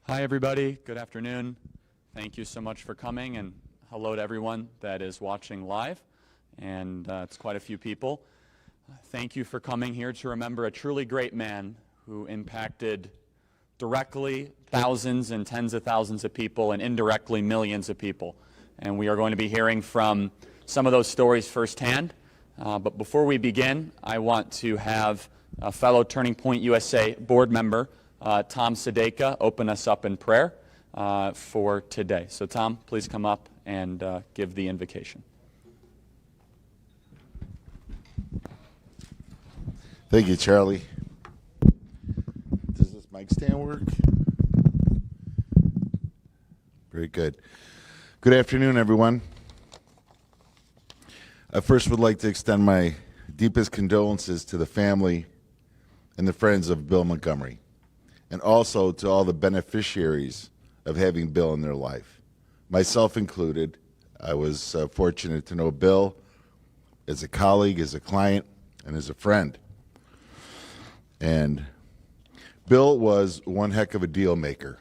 Hi, everybody. Good afternoon. Thank you so much for coming, and hello to everyone that is watching live, and it's quite a few people. Thank you for coming here to remember a truly great man who impacted directly thousands and tens of thousands of people and indirectly millions of people. And we are going to be hearing from some of those stories firsthand. But before we begin, I want to have a fellow Turning Point USA board member, Tom Sadeka, open us up in prayer for today. So Tom, please come up and give the invocation. Thank you, Charlie. Does this mic stand work? Very good. Good afternoon, everyone. I first would like to extend my deepest condolences to the family and the friends of Bill Montgomery, and also to all the beneficiaries of having Bill in their life, myself included. I was fortunate to know Bill as a colleague, as a client, and as a friend. And Bill was one heck of a deal maker.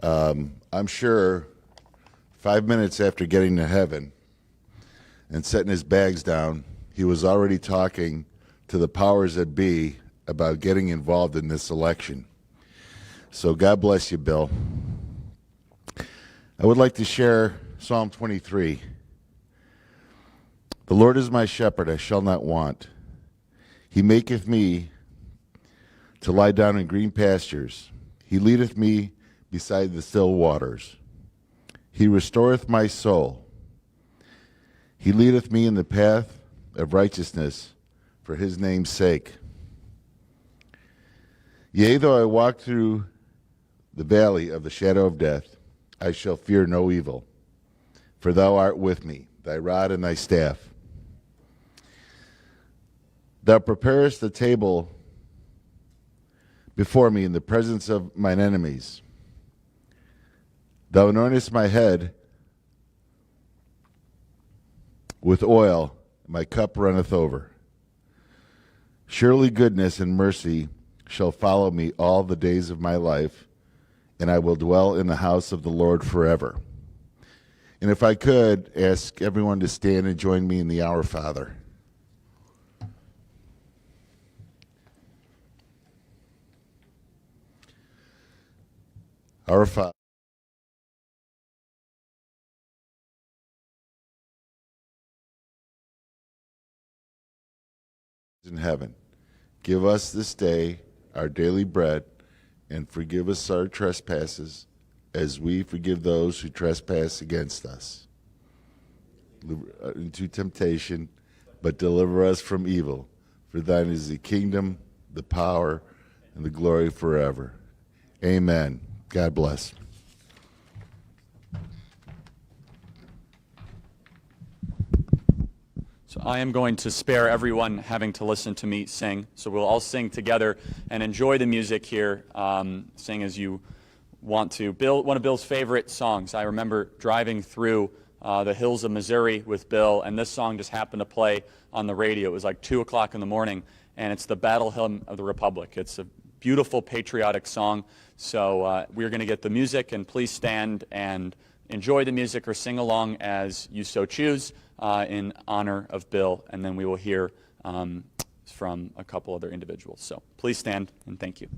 I'm sure 5 minutes after getting to heaven and setting his bags down, he was already talking to the powers that be about getting involved in this election. So God bless you, Bill. I would like to share Psalm 23. The Lord is my shepherd, I shall not want. He maketh me to lie down in green pastures. He leadeth me beside the still waters. He restoreth my soul. He leadeth me in the path of righteousness for his name's sake. Yea, though I walk through the valley of the shadow of death, I shall fear no evil, for thou art with me, thy rod and thy staff. Thou preparest the table before me in the presence of mine enemies. Thou anointest my head with oil, my cup runneth over. Surely goodness and mercy shall follow me all the days of my life, and I will dwell in the house of the Lord forever. And if I could ask everyone to stand and join me in the Our Father. Our Father, in heaven, give us this day our daily bread, and forgive us our trespasses, as we forgive those who trespass against us. Into temptation, but deliver us from evil. For thine is the kingdom, the power, and the glory forever. Amen. God bless. So I am going to spare everyone having to listen to me sing. So we'll all sing together and enjoy the music here. Sing as you want to. Bill, one of Bill's favorite songs. I remember driving through the hills of Missouri with Bill, and this song just happened to play on the radio. It was like 2 o'clock in the morning, and it's the Battle Hymn of the Republic. It's a beautiful patriotic song. So we're going to get the music, and please stand and enjoy the music or sing along as you so choose in honor of Bill, and then we will hear from a couple other individuals. So please stand, and thank you.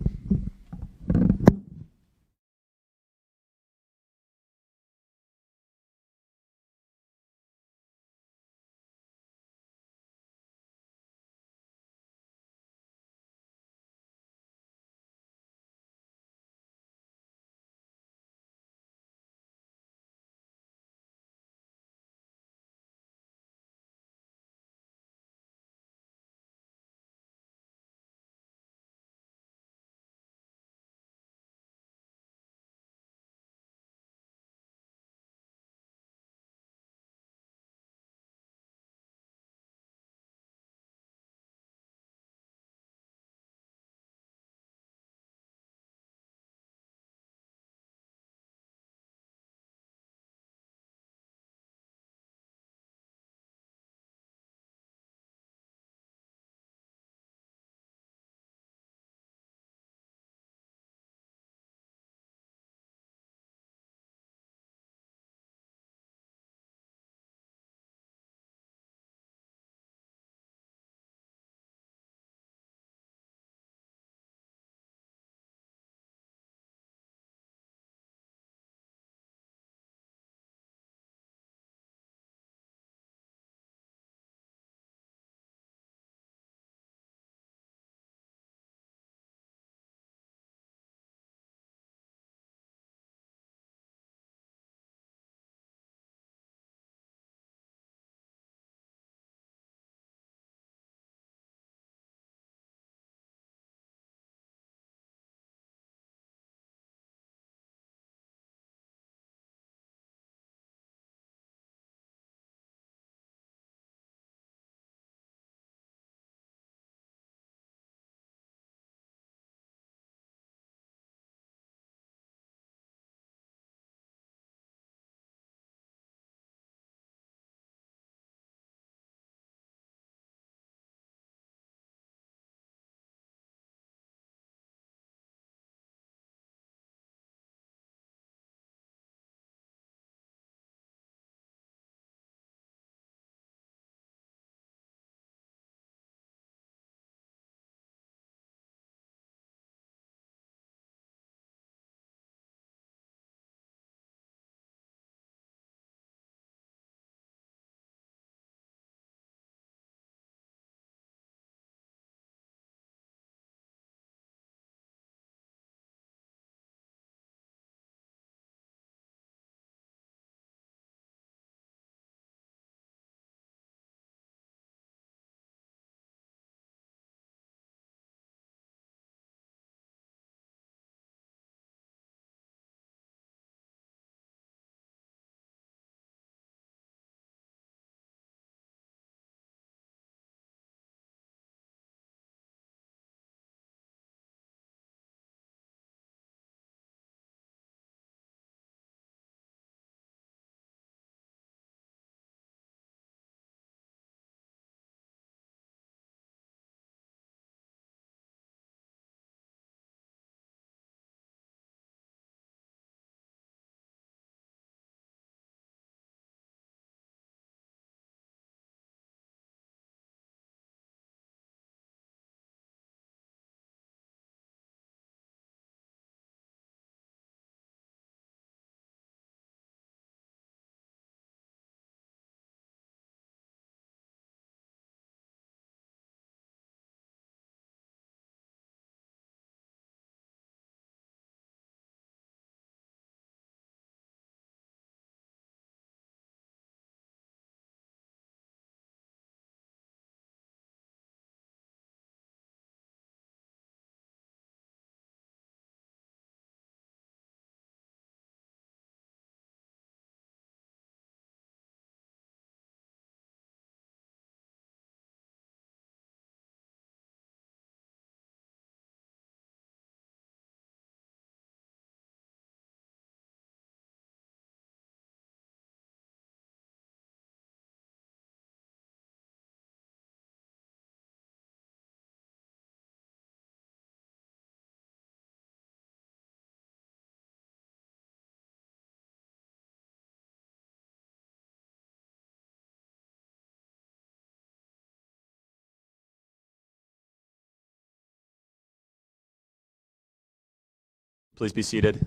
Please be seated.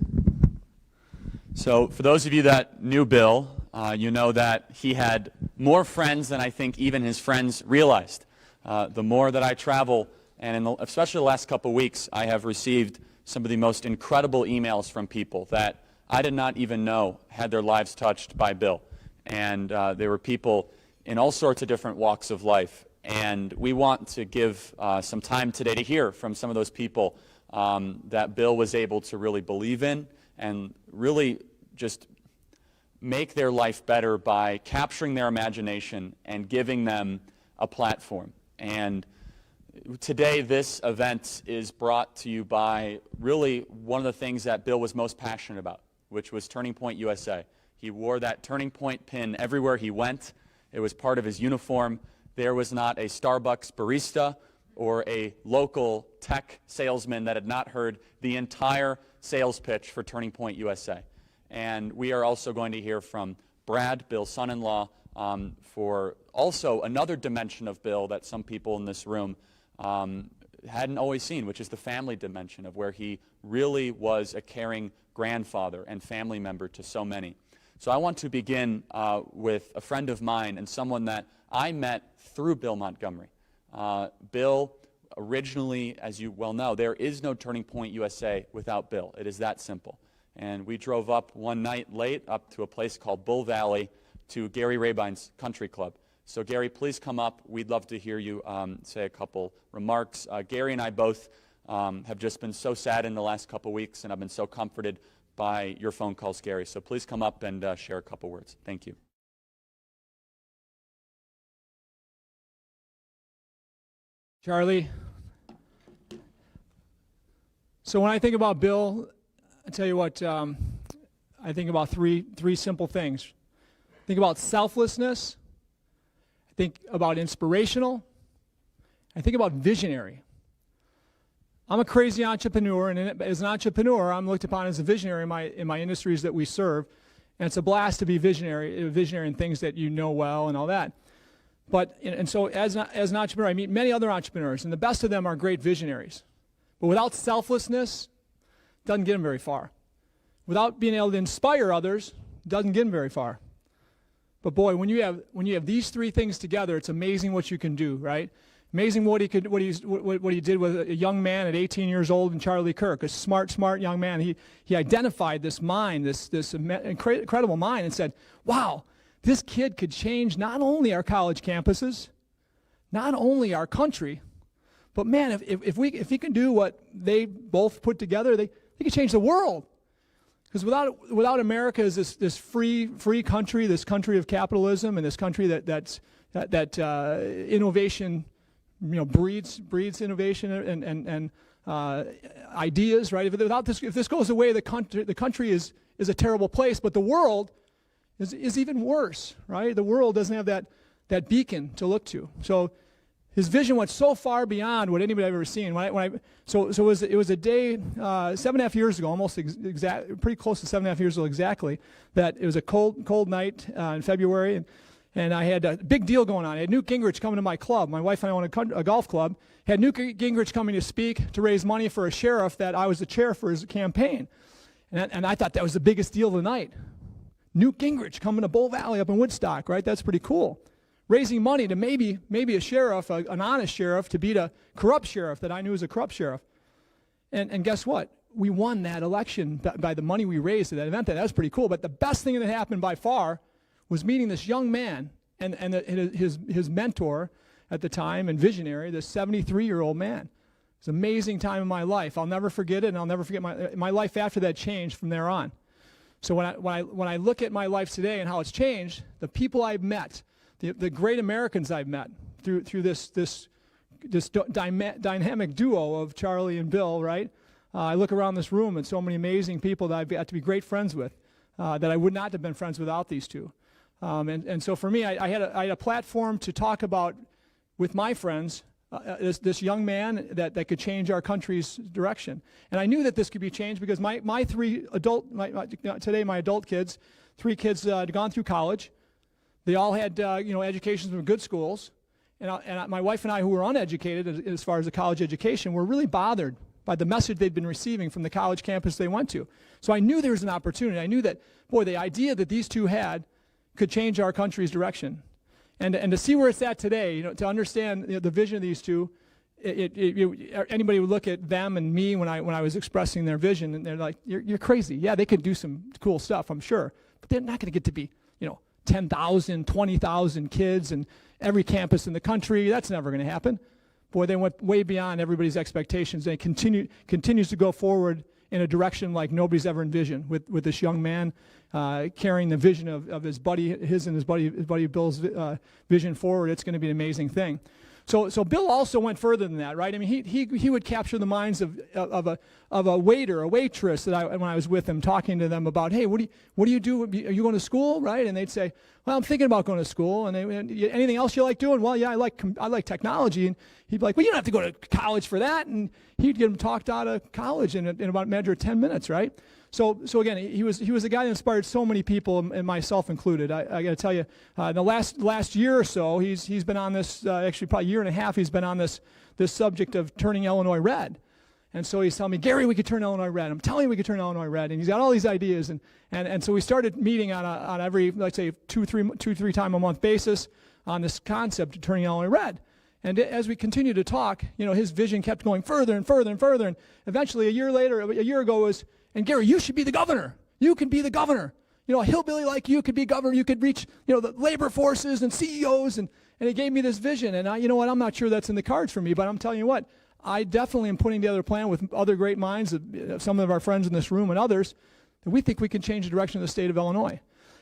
So for those of you that knew Bill, you know that he had more friends than I think even his friends realized. The more that I travel, and especially the last couple weeks, I have received some of the most incredible emails from people that I did not even know had their lives touched by Bill. And they were people in all sorts of different walks of life. And we want to give some time today to hear from some of those people that Bill was able to really believe in and really just make their life better by capturing their imagination and giving them a platform. And today this event is brought to you by really one of the things that Bill was most passionate about, which was Turning Point USA. He wore that Turning Point pin everywhere he went. It was part of his uniform. There was not a Starbucks barista or a local tech salesman that had not heard the entire sales pitch for Turning Point USA. And we are also going to hear from Brad, Bill's son-in-law, for also another dimension of Bill that some people in this room hadn't always seen, which is the family dimension of where he really was a caring grandfather and family member to so many. So I want to begin with a friend of mine and someone that I met through Bill Montgomery. Bill, originally, as you well know, there is no Turning Point USA without Bill. It is that simple. And we drove up one night late up to a place called Bull Valley to Gary Rabine's country club. So Gary, please come up. We'd love to hear you say a couple remarks. Gary and I both have just been so sad in the last couple weeks, and I've been so comforted by your phone calls, Gary. So please come up and share a couple words. Thank you. Charlie, so when I think about Bill, I tell you what, I think about three simple things. I think about selflessness. I think about inspirational. I think about visionary. I'm a crazy entrepreneur, and as an entrepreneur, I'm looked upon as a visionary in my industries that we serve. And it's a blast to be visionary in things that you know well and all that. But and so as an entrepreneur, I meet many other entrepreneurs, and the best of them are great visionaries. But without selflessness, doesn't get them very far. Without being able to inspire others, doesn't get them very far. But boy, when you have these three things together, it's amazing what you can do, right? Amazing what he did with a young man at 18 years old in Charlie Kirk, a smart young man. He identified this mind, this incredible mind, and said, "Wow, this kid could change not only our college campuses, not only our country, but man, if he can do what they both put together, they could change the world." Because without America as this free country, this country of capitalism, and this country that innovation, breeds innovation and ideas, right? If this goes away, the country is a terrible place. But the world is even worse, right? The world doesn't have that beacon to look to. So his vision went so far beyond what anybody had ever seen. So it was a day 7.5 years ago, pretty close to 7.5 years ago exactly, that it was a cold night in February, and I had a big deal going on. I had Newt Gingrich coming to my club. My wife and I own a golf club. Had Newt Gingrich coming to speak to raise money for a sheriff that I was the chair for his campaign, and I thought that was the biggest deal of the night. Newt Gingrich coming to Bull Valley up in Woodstock, right? That's pretty cool. Raising money to maybe a sheriff, an honest sheriff, to beat a corrupt sheriff that I knew was a corrupt sheriff. And guess what? We won that election by the money we raised at that event. That was pretty cool. But the best thing that happened by far was meeting this young man and his mentor at the time and visionary, this 73-year-old man. It's an amazing time in my life. I'll never forget it, and I'll never forget my life after that changed from there on. So when I look at my life today and how it's changed, the people I've met, the great Americans I've met through this dynamic duo of Charlie and Bill, right? I look around this room and so many amazing people that I've got to be great friends with, that I would not have been friends without these two. And so for me, I had a platform to talk about with my friends this young man that could change our country's direction. And I knew that this could be changed because my adult kids, 3 kids had gone through college. They all had educations from good schools, and my wife and I, who were uneducated as far as the college education, were really bothered by the message they'd been receiving from the college campus they went to. So I knew there was an opportunity. I knew that, boy, the idea that these two had could change our country's direction. And to see where it's at today, to understand the vision of these two, anybody would look at them and me when I was expressing their vision, and they're like, "You're crazy." Yeah, they could do some cool stuff, I'm sure, but they're not going to get to be 10,000, 20,000 kids and every campus in the country. That's never going to happen. Boy, they went way beyond everybody's expectations. They continues to go forward in a direction like nobody's ever envisioned, with this young man carrying the vision of his and his buddy Bill's vision forward. It's going to be an amazing thing. So Bill also went further than that, right? I mean, he would capture the minds of a waiter, a waitress when I was with him, talking to them about, hey, what do you do? Are you going to school, right? And they'd say, well, I'm thinking about going to school. And anything else you like doing? Well, yeah, I like technology. And he'd be like, well, you don't have to go to college for that. And he'd get them talked out of college in about a matter of 10 minutes, right? So again, he was a guy that inspired so many people, and myself included. I got to tell you, in the last year or so, he's been on this, actually probably a year and a half, he's been on this subject of turning Illinois red. And so he's telling me, Gary, we could turn Illinois red. I'm telling you we could turn Illinois red. And he's got all these ideas. And so we started meeting on every, let's say, two, three time a month basis on this concept of turning Illinois red. And as we continued to talk, his vision kept going further and further and further. And eventually, a year ago was, and Gary, you should be the governor. You can be the governor. A hillbilly like you could be governor. You could reach, the labor forces and CEOs. And he gave me this vision. And I'm not sure that's in the cards for me, but I'm telling you what, I definitely am putting together a plan with other great minds, some of our friends in this room and others, that we think we can change the direction of the state of Illinois.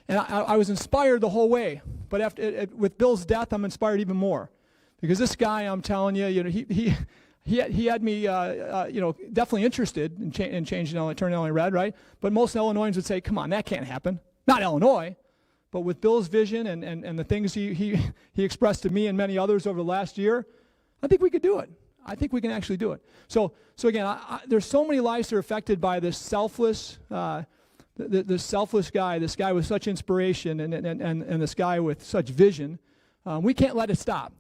And I was inspired the whole way. But with Bill's death, I'm inspired even more. Because this guy, I'm telling you, he had me, definitely interested in changing Illinois, turning Illinois red, right? But most Illinoisans would say, come on, that can't happen. Not Illinois. But with Bill's vision and the things he expressed to me and many others over the last year, I think we could do it. I think we can actually do it. So again, there's so many lives that are affected by this selfless, this selfless guy, this guy with such inspiration, and this guy with such vision. We can't let it stop.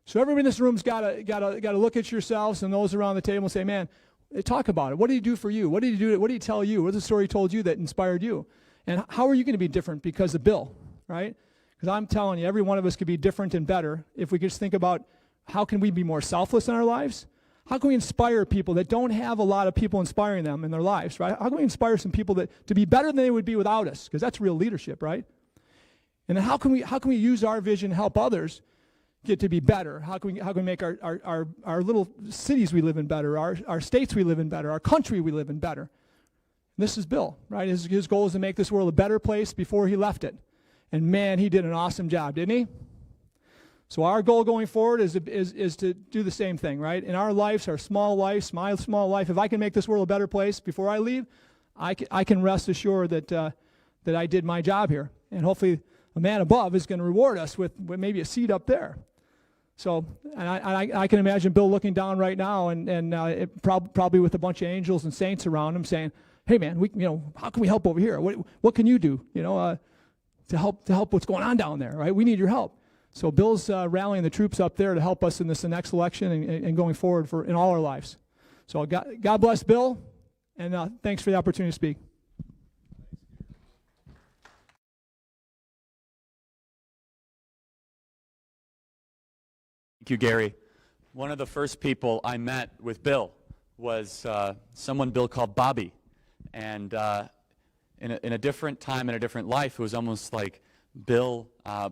So everybody in this room's got to look at yourselves and those around the table and say, man, talk about it. What did he do for you? What did he do? What did he tell you? What's the story he told you that inspired you? And how are you going to be different because of Bill, right? Because I'm telling you, every one of us could be different and better if we could just think about how can we be more selfless in our lives? How can we inspire people that don't have a lot of people inspiring them in their lives, right? How can we inspire some people to be better than they would be without us? Because that's real leadership, right? And then how can we use our vision to help others get to be better? How can we make our little cities we live in better, our states we live in better, our country we live in better? And this is Bill, right? His goal is to make this world a better place before he left it. And man, he did an awesome job, didn't he? So our goal going forward is to do the same thing, right? In our lives, our small lives, my small life, if I can make this world a better place before I leave, I can rest assured that I did my job here. And hopefully a man above is going to reward us with maybe a seat up there. So, and I can imagine Bill looking down right now and probably with a bunch of angels and saints around him saying, hey man, how can we help over here? What can you do, to help what's going on down there, right? We need your help. So Bill's rallying the troops up there to help us in this next election and going forward in all our lives. So God bless Bill, and thanks for the opportunity to speak. Thank you, Gary. One of the first people I met with Bill was someone Bill called Bobby. And in a different time, in a different life, it was almost like Bill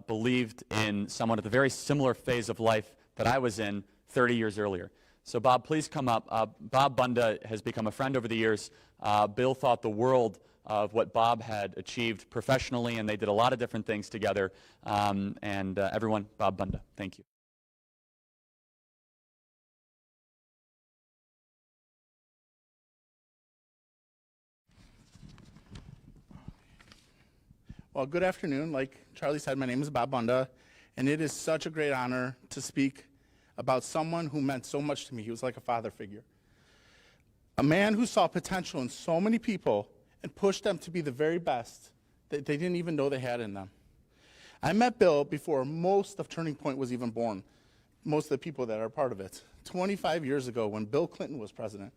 believed in someone at the very similar phase of life that I was in 30 years earlier. So Bob, please come up. Bob Bunda has become a friend over the years. Bill thought the world of what Bob had achieved professionally, and they did a lot of different things together. Everyone, Bob Bunda, thank you. Well, good afternoon. Like Charlie said, my name is Bob Bunda, and it is such a great honor to speak about someone who meant so much to me. He was like a father figure. A man who saw potential in so many people and pushed them to be the very best that they didn't even know they had in them. I met Bill before most of Turning Point was even born, most of the people that are part of it. 25 years ago when Bill Clinton was president.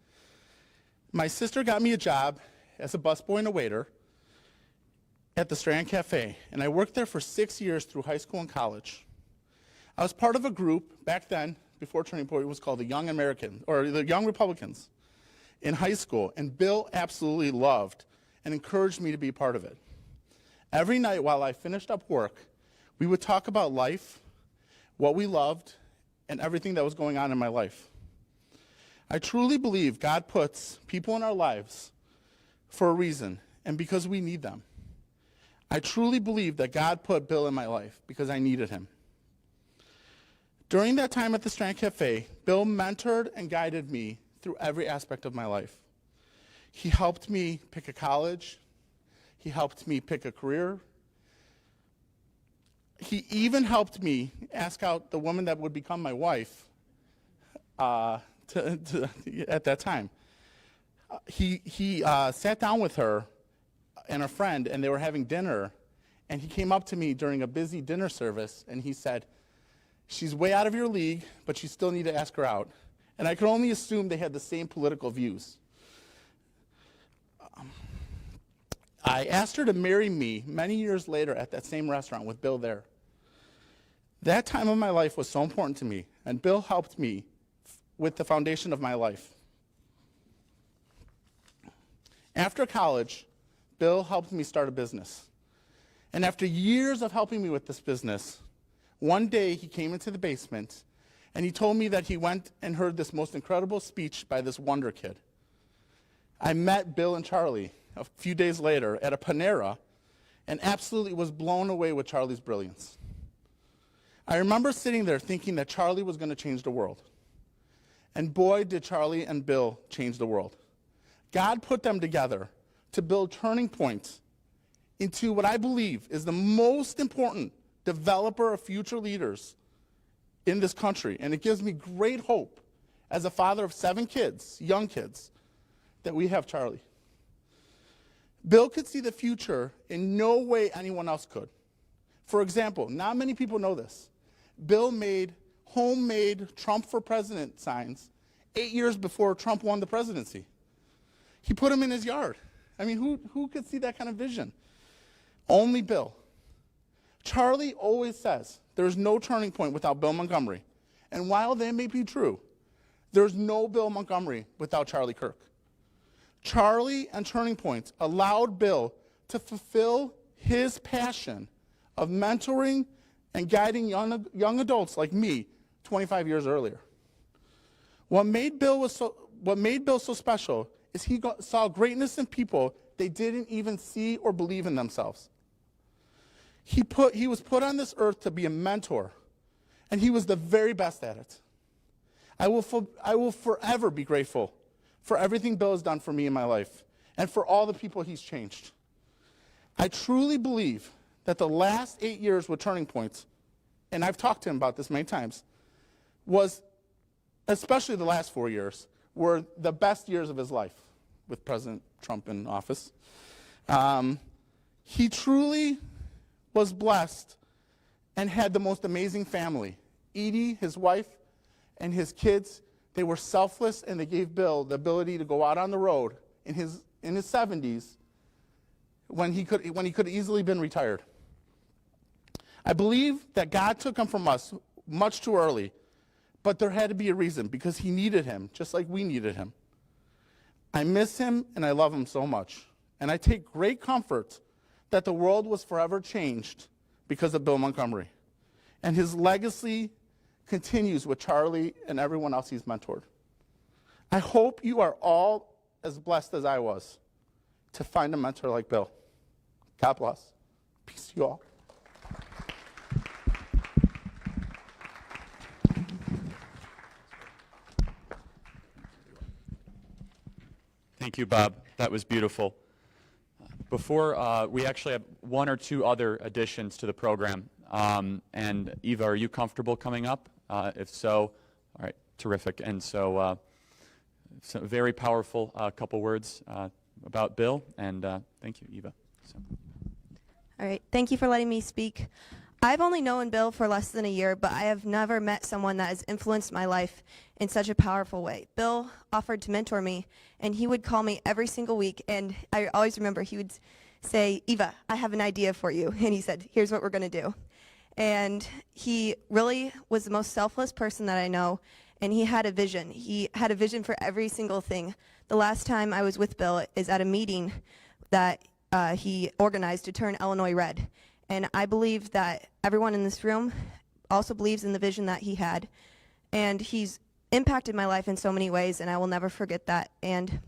My sister got me a job as a busboy and a waiter at the Strand Cafe, and I worked there for 6 years through high school and college. I was part of a group back then, before Turning Point, it was called the Young Americans, or the Young Republicans, in high school, and Bill absolutely loved and encouraged me to be part of it. Every night while I finished up work, we would talk about life, what we loved, and everything that was going on in my life. I truly believe God puts people in our lives for a reason and because we need them. I truly believe that God put Bill in my life because I needed him. During that time at the Strand Cafe, Bill mentored and guided me through every aspect of my life. He helped me pick a college. He helped me pick a career. He even helped me ask out the woman that would become my wife at that time. He sat down with her and a friend, and they were having dinner, and he came up to me during a busy dinner service, and he said, "She's way out of your league, but you still need to ask her out." And I could only assume they had the same political views. I asked her to marry me many years later at that same restaurant with Bill there. That time of my life was so important to me, and Bill helped me with the foundation of my life. After college, Bill helped me start a business. And after years of helping me with this business, one day he came into the basement and he told me that he went and heard this most incredible speech by this wonder kid. I met Bill and Charlie a few days later at a Panera and absolutely was blown away with Charlie's brilliance. I remember sitting there thinking that Charlie was going to change the world. And boy, did Charlie and Bill change the world. God put them together to build Turning Point into what I believe is the most important developer of future leaders in this country. And it gives me great hope as a father of 7 kids, young kids, that we have Charlie. Bill could see the future in no way anyone else could. For example, not many people know this. Bill made homemade Trump for president signs 8 years before Trump won the presidency. He put them in his yard. I mean, who could see that kind of vision? Only Bill. Charlie always says there's no turning point without Bill Montgomery. And while that may be true, there's no Bill Montgomery without Charlie Kirk. Charlie and Turning Point allowed Bill to fulfill his passion of mentoring and guiding young adults like me 25 years earlier. What made Bill so special is he saw greatness in people they didn't even see or believe in themselves. He was put on this earth to be a mentor, and he was the very best at it. I will forever be grateful for everything Bill has done for me in my life and for all the people he's changed. I truly believe that the last 8 years with Turning Point, and I've talked to him about this many times, was, especially the last 4 years, were the best years of his life with President Trump in office. He truly was blessed and had the most amazing family. Edie, his wife, and his kids, they were selfless, and they gave Bill the ability to go out on the road in his 70s when he could easily been retired. I believe that God took him from us much too early, but there had to be a reason, because he needed him, just like we needed him. I miss him, and I love him so much. And I take great comfort that the world was forever changed because of Bill Montgomery. And his legacy continues with Charlie and everyone else he's mentored. I hope you are all as blessed as I was to find a mentor like Bill. God bless. Peace to you all. Thank you, Bob. That was beautiful. Before, we actually have 1 or 2 other additions to the program. And Eva, are you comfortable coming up? If so, all right, terrific. And so, very powerful couple words about Bill. And thank you, Eva. So. All right, thank you for letting me speak. I've only known Bill for less than a year, but I have never met someone that has influenced my life in such a powerful way. Bill offered to mentor me, and he would call me every single week, and I always remember he would say, "Eva, I have an idea for you." And he said, "Here's what we're going to do." And he really was the most selfless person that I know, and he had a vision. He had a vision for every single thing. The last time I was with Bill is at a meeting that he organized to turn Illinois red. And I believe that everyone in this room also believes in the vision that he had. And he's impacted my life in so many ways, and I will never forget that. And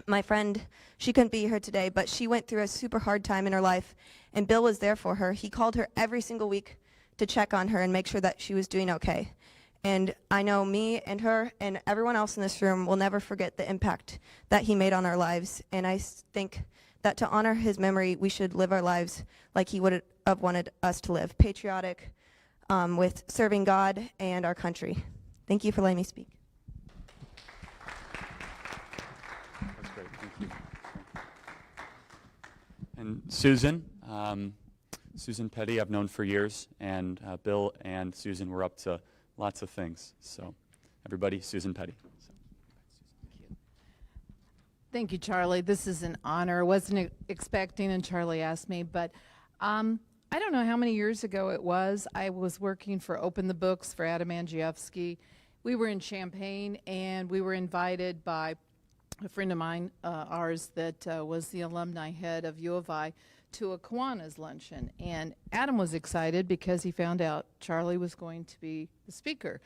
my friend, she couldn't be here today, but she went through a super hard time in her life, and Bill was there for her. He called her every single week to check on her and make sure that she was doing okay. And I know me and her and everyone else in this room will never forget the impact that he made on our lives. And I think that to honor his memory, we should live our lives like he would have wanted us to live, patriotic, with serving God and our country. Thank you for letting me speak. That's great. Thank you. And Susan, Susan Petty, I've known for years, and Bill and Susan were up to lots of things. So, everybody, Susan Petty. Thank you, Charlie. This is an honor. I wasn't expecting, and Charlie asked me, but I don't know how many years ago it was. I was working for Open the Books for Adam Andrzejewski. We were in Champaign, and we were invited by a friend of mine, ours, that was the alumni head of U of I, to a Kiwanis luncheon. And Adam was excited because he found out Charlie was going to be the speaker.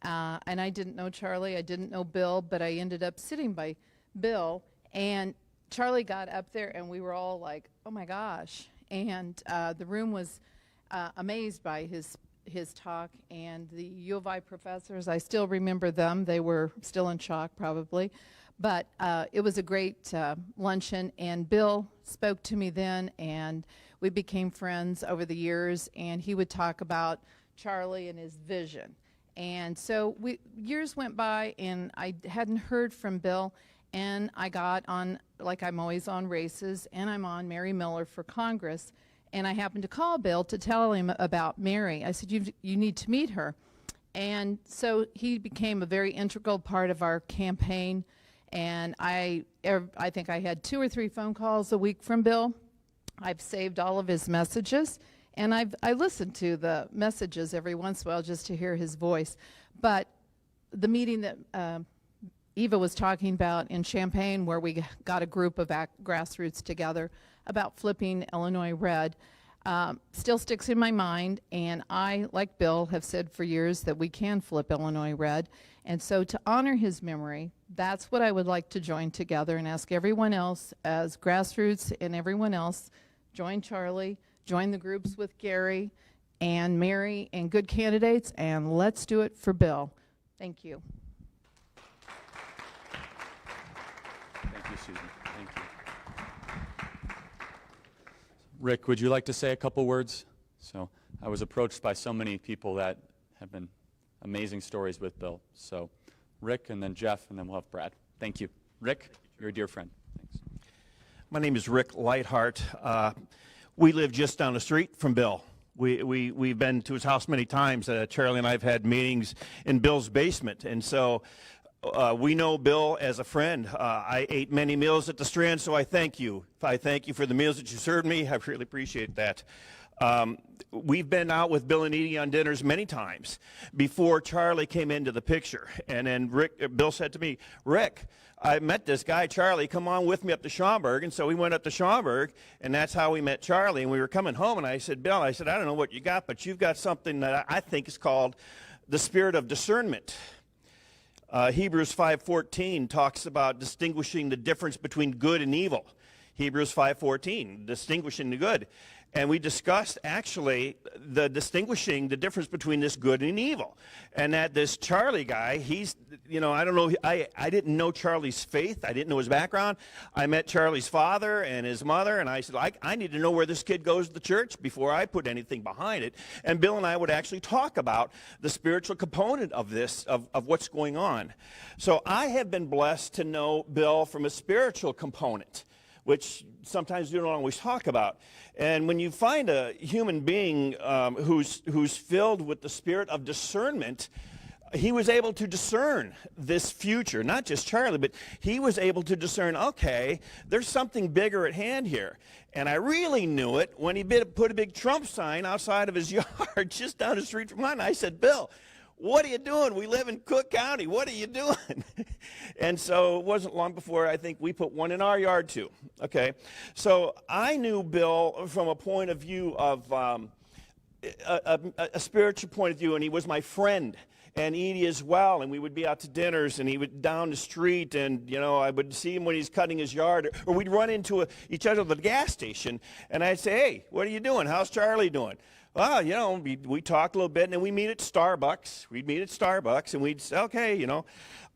And I didn't know Charlie, I didn't know Bill, but I ended up sitting by Bill, and Charlie got up there, and we were all like, oh my gosh. And the room was amazed by his talk, and the U of I professors, I still remember them. They were still in shock probably. But it was a great luncheon, and Bill spoke to me then, and we became friends over the years, and he would talk about Charlie and his vision. And so years went by, and I hadn't heard from Bill, and I got on, like I'm always on races, and I'm on Mary Miller for Congress, and I happened to call Bill to tell him about Mary. I said, you need to meet her. And so he became a very integral part of our campaign, and I think I had 2 or 3 phone calls a week from Bill. I've saved all of his messages, and I listen to the messages every once in a while just to hear his voice. But the meeting that Eva was talking about in Champaign, where we got a group of grassroots together about flipping Illinois red, still sticks in my mind, and I, like Bill, have said for years that we can flip Illinois red. And so to honor his memory, that's what I would like to join together and ask everyone else, as grassroots and everyone else, join Charlie, join the groups with Gary and Mary and good candidates, and let's do it for Bill. Thank you. Thank you, Susan. Thank you. Rick, would you like to say a couple words? So I was approached by so many people that have been amazing stories with Bill. So Rick, and then Jeff, and then we'll have Brad. Thank you. Rick, you're a dear friend. Thanks. My name is Rick Lighthart. We live just down the street from Bill. We've been to his house many times. Charlie and I have had meetings in Bill's basement, and so we know Bill as a friend. I ate many meals at the Strand, so I thank you. I thank you for the meals that you served me. I really appreciate that. We've been out with Bill and Edie on dinners many times before Charlie came into the picture. And then Bill said to me, Rick, I met this guy, Charlie, come on with me up to Schaumburg. And so we went up to Schaumburg, and that's how we met Charlie. And we were coming home, and I said, Bill, I don't know what you got, but you've got something that I think is called the spirit of discernment. Hebrews 5:14 talks about distinguishing the difference between good and evil. Hebrews 5:14, distinguishing the good. And we discussed actually the distinguishing the difference between this good and evil. And that this Charlie guy, he's, I don't know, I didn't know Charlie's faith. I didn't know his background. I met Charlie's father and his mother, and I said, I need to know where this kid goes to the church before I put anything behind it. And Bill and I would actually talk about the spiritual component of this, of what's going on. So I have been blessed to know Bill from a spiritual component. which sometimes we don't always talk about. And when you find a human being who's filled with the spirit of discernment, he was able to discern this future, not just Charlie, but he was able to discern, okay, there's something bigger at hand here. And I really knew it when he put a big Trump sign outside of his yard just down the street from mine. I said, Bill, what are you doing? We live in Cook County. What are you doing? And so it wasn't long before I think we put one in our yard too. Okay, so I knew Bill from a point of view of a spiritual point of view, and he was my friend. And Edie as well, and we would be out to dinners, and he would down the street, and I would see him when he's cutting his yard, or we'd run into each other at the gas station, and I'd say, hey, what are you doing? How's Charlie doing? Well, we talk a little bit, and then we meet at Starbucks. We'd meet at Starbucks, and we'd say, okay,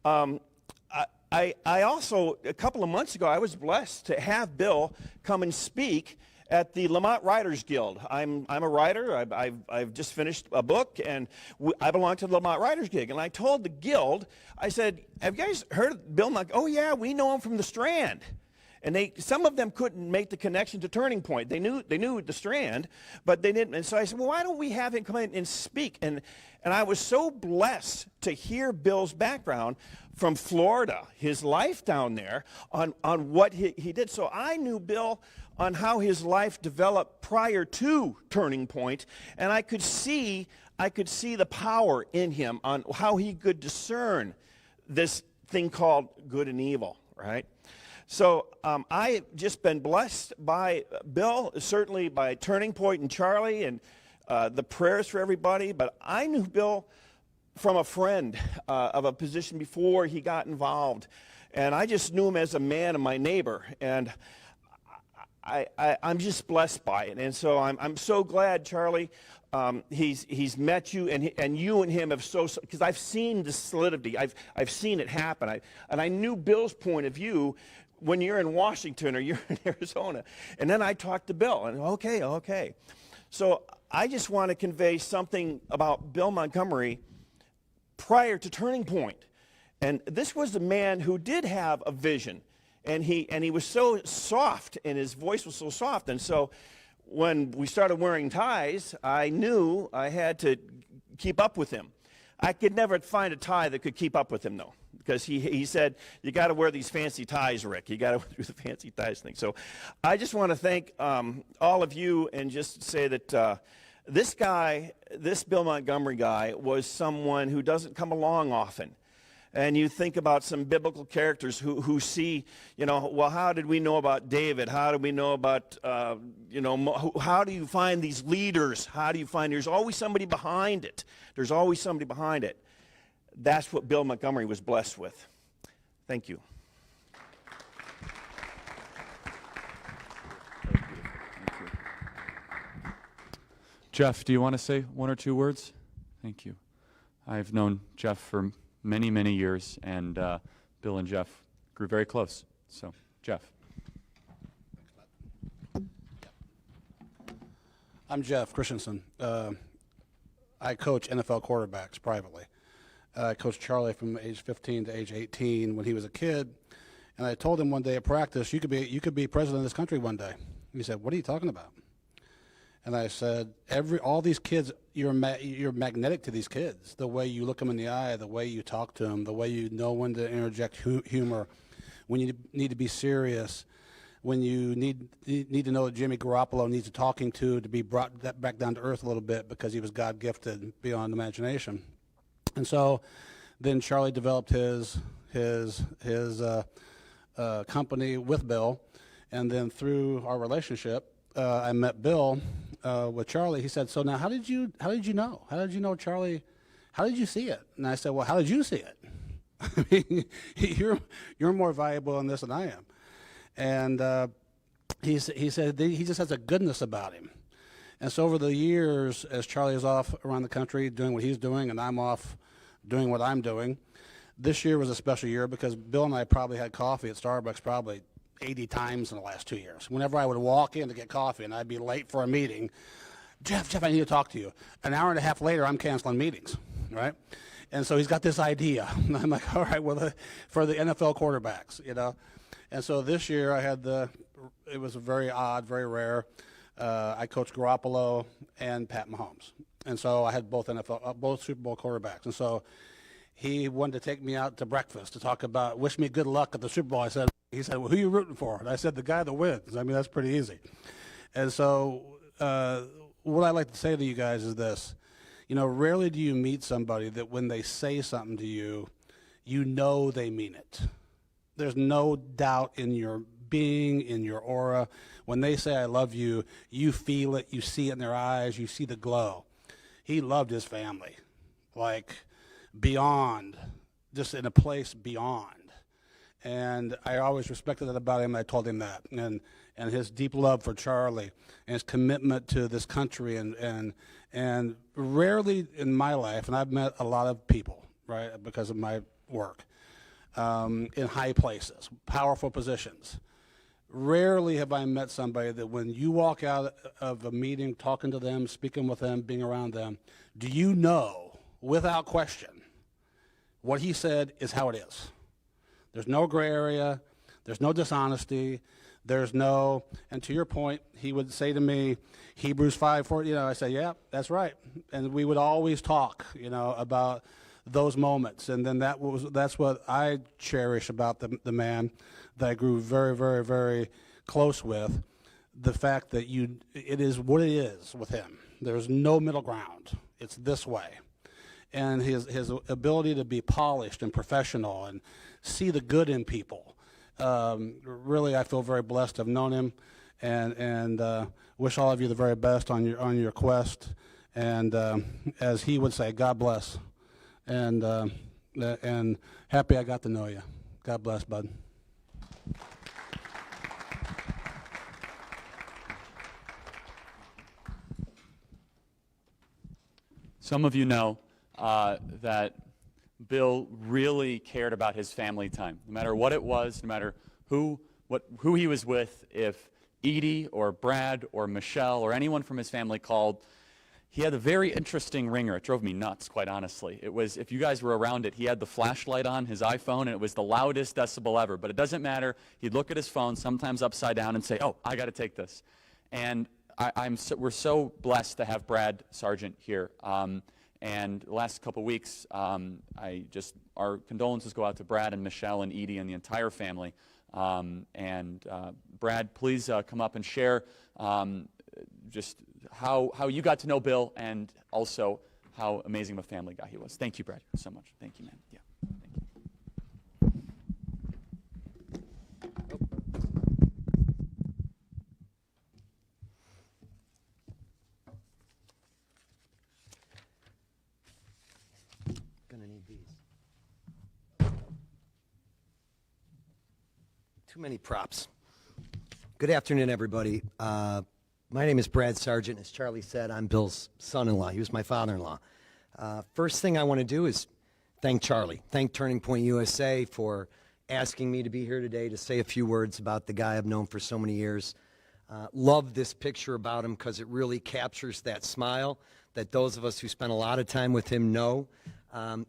I also, a couple of months ago, I was blessed to have Bill come and speak at the Lamont Writers Guild. I'm a writer. I've just finished a book, and I belong to the Lamont Writers Guild. And I told the guild, I said, have you guys heard of Bill Montgomery? Oh, yeah, we know him from the Strand. And some of them couldn't make the connection to Turning Point. They knew the Strand, but they didn't. And so I said, well, why don't we have him come in and speak? And I was so blessed to hear Bill's background from Florida, his life down there, on what he did. So I knew Bill on how his life developed prior to Turning Point, and I could see the power in him on how he could discern this thing called good and evil, right? So I've just been blessed by Bill, certainly by Turning Point and Charlie, and the prayers for everybody, but I knew Bill from a friend of a position before he got involved, and I just knew him as a man and my neighbor, and I'm just blessed by it. And so I'm so glad, Charlie, he's met you, and you and him have because I've seen the solidity. I've seen it happen. And I knew Bill's point of view when you're in Washington or you're in Arizona. And then I talked to Bill, and okay. So I just want to convey something about Bill Montgomery prior to Turning Point. And this was a man who did have a vision. And he was so soft, and his voice was so soft. And so when we started wearing ties, I knew I had to keep up with him. I could never find a tie that could keep up with him, though, because he said, you got to wear these fancy ties, Rick. You got to do the fancy ties thing. So I just want to thank all of you and just say that this Bill Montgomery guy, was someone who doesn't come along often. And you think about some biblical characters who see, well, how did we know about David? How do we know about, how do you find these leaders? How do you find, there's always somebody behind it. There's always somebody behind it. That's what Bill Montgomery was blessed with. Thank you. Jeff, do you want to say one or two words? Thank you. I've known Jeff for many, many years, and Bill and Jeff grew very close. So, Jeff. I'm Jeff Christensen. I coach NFL quarterbacks privately. I coached Charlie from age 15 to age 18 when he was a kid, and I told him one day at practice, you could be president of this country one day. And he said, what are you talking about? And I said, all these kids, you're magnetic to these kids. The way you look them in the eye, the way you talk to them, the way you know when to interject humor, when you need to be serious, when you need to know that Jimmy Garoppolo needs a talking to be brought back down to earth a little bit because he was God-gifted beyond imagination. And so then Charlie developed his company with Bill, and then through our relationship, I met Bill with Charlie. He said, so now how did you know? How did you know Charlie? How did you see it? And I said, well, how did you see it? I mean, you're more valuable in this than I am. And he said he just has a goodness about him. And so over the years, as Charlie is off around the country doing what he's doing and I'm off doing what I'm doing, this year was a special year because Bill and I probably had coffee at Starbucks probably 80 times in the last 2 years. Whenever I would walk in to get coffee and I'd be late for a meeting, Jeff, I need to talk to you. An hour and a half later, I'm canceling meetings, right? And so he's got this idea. And I'm like, all right, well, for the NFL quarterbacks, And so this year I had the it was very odd, very rare. I coached Garoppolo and Pat Mahomes, and so I had both both Super Bowl quarterbacks. And so he wanted to take me out to breakfast to talk about, wish me good luck at the Super Bowl. He said, well, who are you rooting for? And I said, the guy that wins. I mean, that's pretty easy. And so what I like to say to you guys is this. Rarely do you meet somebody that when they say something to you, you know they mean it. There's no doubt in your being, in your aura. When they say, I love you, you feel it, you see it in their eyes, you see the glow. He loved his family, like beyond, just in a place beyond. And I always respected that about him. I told him that. And his deep love for Charlie and his commitment to this country. And rarely in my life, and I've met a lot of people, right, because of my work, in high places, powerful positions. Rarely have I met somebody that when you walk out of a meeting, talking to them, speaking with them, being around them, do you know, without question, what he said is how it is. There's no gray area. There's no dishonesty. There's no, and to your point, he would say to me, Hebrews 5:4, I say, yeah, that's right. And we would always talk, about those moments. And then that's what I cherish about the man that I grew very, very, very close with, the fact that it is what it is with him. There's no middle ground. It's this way. And his ability to be polished and professional and see the good in people. Really, I feel very blessed to have known him, and wish all of you the very best on your quest. And as he would say, God bless. And happy I got to know you. God bless, bud. Some of you know that Bill really cared about his family time, no matter what it was, no matter who he was with. If Edie or Brad or Michelle or anyone from his family called, he had a very interesting ringer. It drove me nuts, quite honestly. It was, if you guys were around it, he had the flashlight on his iPhone, and it was the loudest decibel ever. But it doesn't matter. He'd look at his phone, sometimes upside down, and say, oh, I got to take this. And we're so blessed to have Brad Sargent here. And the last couple weeks, our condolences go out to Brad and Michelle and Edie and the entire family. Brad, please come up and share just how you got to know Bill and also how amazing of a family guy he was. Thank you, Brad, so much. Thank you, man. Yeah. Thank you. Gonna need these. Too many props. Good afternoon, everybody. My name is Brad Sargent. As Charlie said, I'm Bill's son-in-law. He was my father-in-law. First thing I want to do is thank Charlie, thank Turning Point USA for asking me to be here today to say a few words about the guy I've known for so many years. Love this picture about him because it really captures that smile that those of us who spent a lot of time with him know.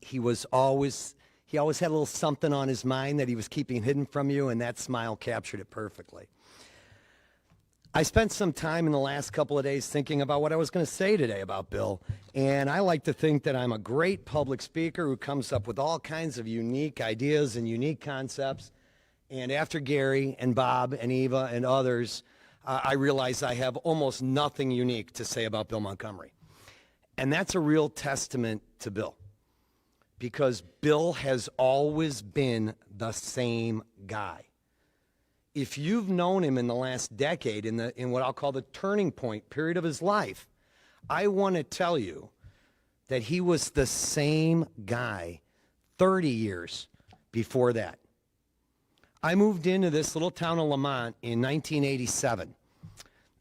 He always had a little something on his mind that he was keeping hidden from you, and that smile captured it perfectly. I spent some time in the last couple of days thinking about what I was going to say today about Bill, and I like to think that I'm a great public speaker who comes up with all kinds of unique ideas and unique concepts, and after Gary and Bob and Eva and others, I realize I have almost nothing unique to say about Bill Montgomery. And that's a real testament to Bill, because Bill has always been the same guy. If you've known him in the last decade, in what I'll call the turning point period of his life, I want to tell you that he was the same guy 30 years before that. I moved into this little town of Lamont in 1987,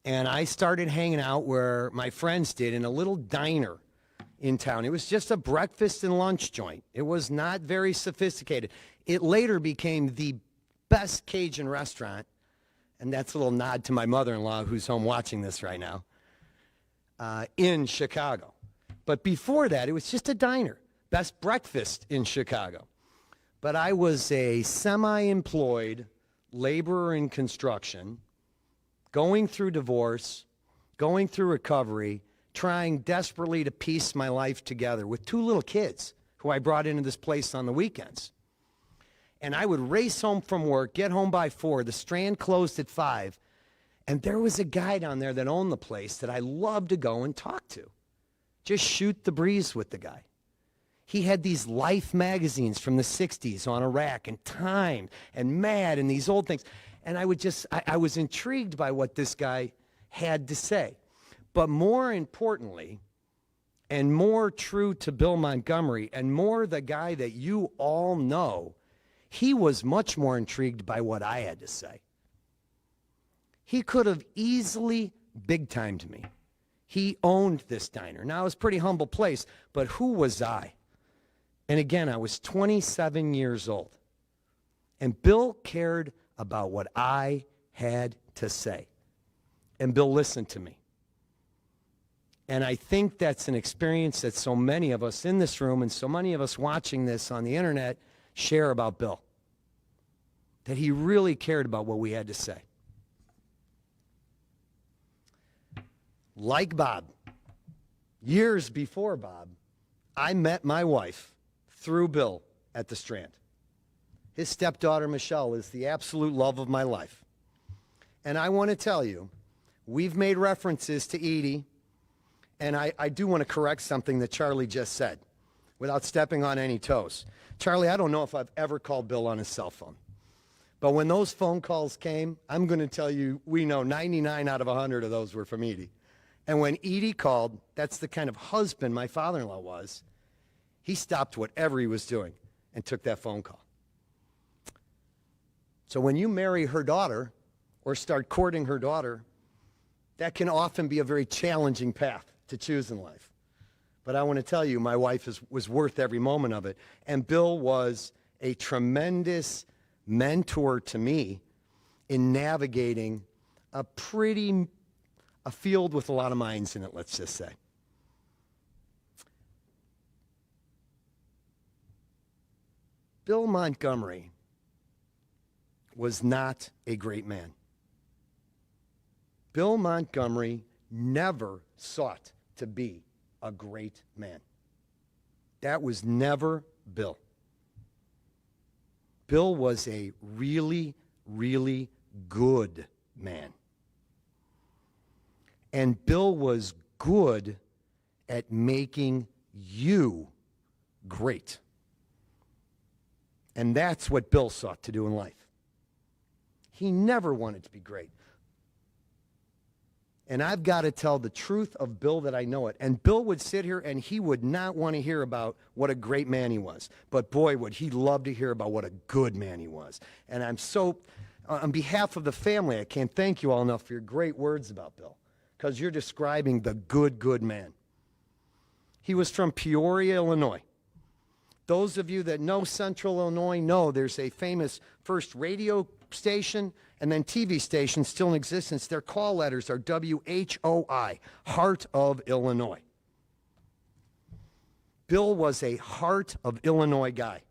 and I started hanging out where my friends did in a little diner in town. It was just a breakfast and lunch joint. It was not very sophisticated. It later became the best Cajun restaurant, and that's a little nod to my mother-in-law who's home watching this right now, in Chicago. But before that, it was just a diner. Best breakfast in Chicago. But I was a semi-employed laborer in construction going through divorce, going through recovery, trying desperately to piece my life together with 2 little kids who I brought into this place on the weekends. And I would race home from work, get home by 4, the Strand closed at 5, and there was a guy down there that owned the place that I loved to go and talk to. Just shoot the breeze with the guy. He had these Life magazines from the 60s on a rack, and Time, and Mad, and these old things. And I was intrigued by what this guy had to say. But more importantly, and more true to Bill Montgomery, and more the guy that you all know, he was much more intrigued by what I had to say. He could have easily big-timed me. He owned this diner. Now, it was a pretty humble place, but who was I? And again, I was 27 years old. And Bill cared about what I had to say. And Bill listened to me. And I think that's an experience that so many of us in this room and so many of us watching this on the internet share about Bill. That he really cared about what we had to say. Like Bob, years before Bob, I met my wife through Bill at the Strand. His stepdaughter, Michelle, is the absolute love of my life. And I want to tell you, we've made references to Edie, and I do want to correct something that Charlie just said without stepping on any toes. Charlie, I don't know if I've ever called Bill on his cell phone. But when those phone calls came, I'm going to tell you, we know 99 out of 100 of those were from Edie. And when Edie called, that's the kind of husband my father-in-law was, he stopped whatever he was doing and took that phone call. So when you marry her daughter or start courting her daughter, that can often be a very challenging path to choose in life. But I want to tell you, my wife was worth every moment of it. And Bill was a tremendous mentor to me in navigating a field with a lot of mines in it, let's just say. Bill Montgomery was not a great man. Bill Montgomery never sought to be a great man. That was never Bill. Bill was a really, really good man. And Bill was good at making you great. And that's what Bill sought to do in life. He never wanted to be great. And I've got to tell the truth of Bill that I know it. And Bill would sit here and he would not want to hear about what a great man he was. But boy, would he love to hear about what a good man he was. And I'm so, on behalf of the family, I can't thank you all enough for your great words about Bill. Because you're describing the good, good man. He was from Peoria, Illinois. Those of you that know Central Illinois know there's a famous first radio station and then TV station still in existence. Their call letters are WHOI, Heart of Illinois. Bill was a heart of Illinois guy,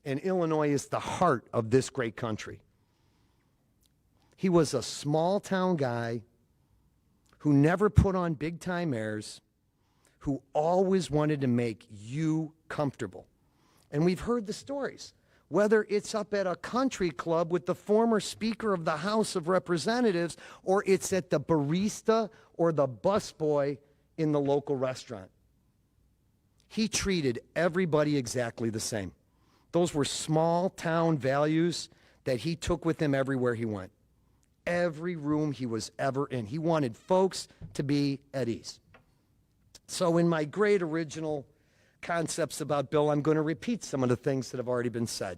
and Illinois is the heart of this great country. He was a small town guy who never put on big time airs, who always wanted to make you comfortable. And we've heard the stories. Whether it's up at a country club with the former Speaker of the House of Representatives, or it's at the barista or the busboy in the local restaurant. He treated everybody exactly the same. Those were small town values that he took with him everywhere he went. Every room he was ever in. He wanted folks to be at ease. So in my great original concepts about Bill, I'm going to repeat some of the things that have already been said.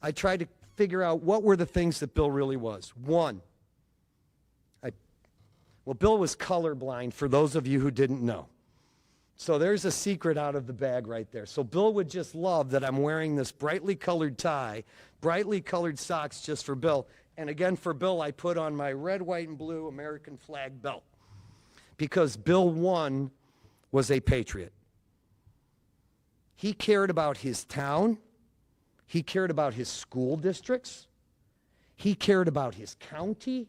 I tried to figure out what were the things that Bill really was. One, Bill was colorblind, for those of you who didn't know. So there's a secret out of the bag right there. So Bill would just love that I'm wearing this brightly colored tie, brightly colored socks just for Bill. And again, for Bill, I put on my red, white, and blue American flag belt. Because Bill, one, was a patriot. He cared about his town. He cared about his school districts. He cared about his county.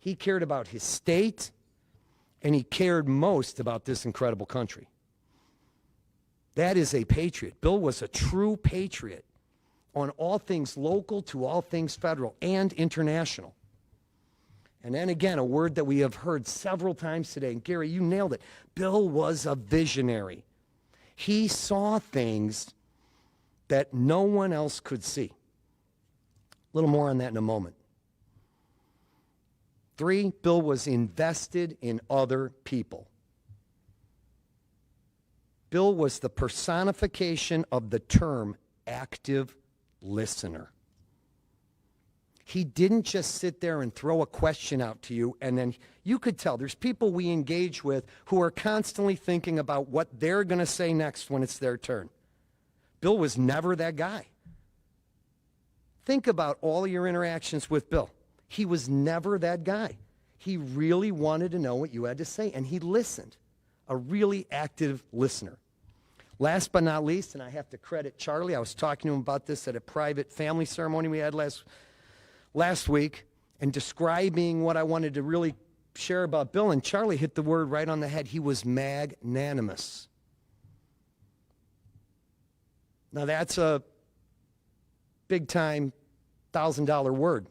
He cared about his state, and he cared most about this incredible country. That is a patriot. Bill was a true patriot on all things local to all things federal and international. And then again, a word that we have heard several times today, and Gary, you nailed it. Bill was a visionary. He saw things that no one else could see. A little more on that in a moment. 3, Bill was invested in other people. Bill was the personification of the term active listener. He didn't just sit there and throw a question out to you, and then you could tell there's people we engage with who are constantly thinking about what they're going to say next when it's their turn. Bill was never that guy. Think about all of your interactions with Bill. He was never that guy. He really wanted to know what you had to say, and he listened. A really active listener. Last but not least, and I have to credit Charlie, I was talking to him about this at a private family ceremony we had last week, and describing what I wanted to really share about Bill, and Charlie hit the word right on the head. He was magnanimous. Now that's a big-time $1,000 word.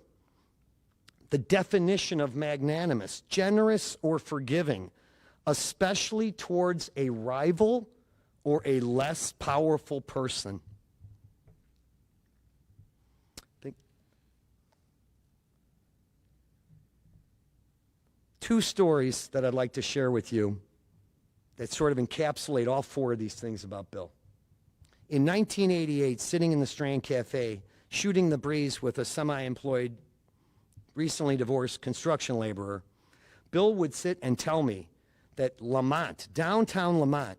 The definition of magnanimous: generous or forgiving, especially towards a rival or a less powerful person. Two stories that I'd like to share with you that sort of encapsulate all 4 of these things about Bill. In 1988, sitting in the Strand Cafe, shooting the breeze with a semi-employed, recently divorced construction laborer, Bill would sit and tell me that Lamont, downtown Lamont,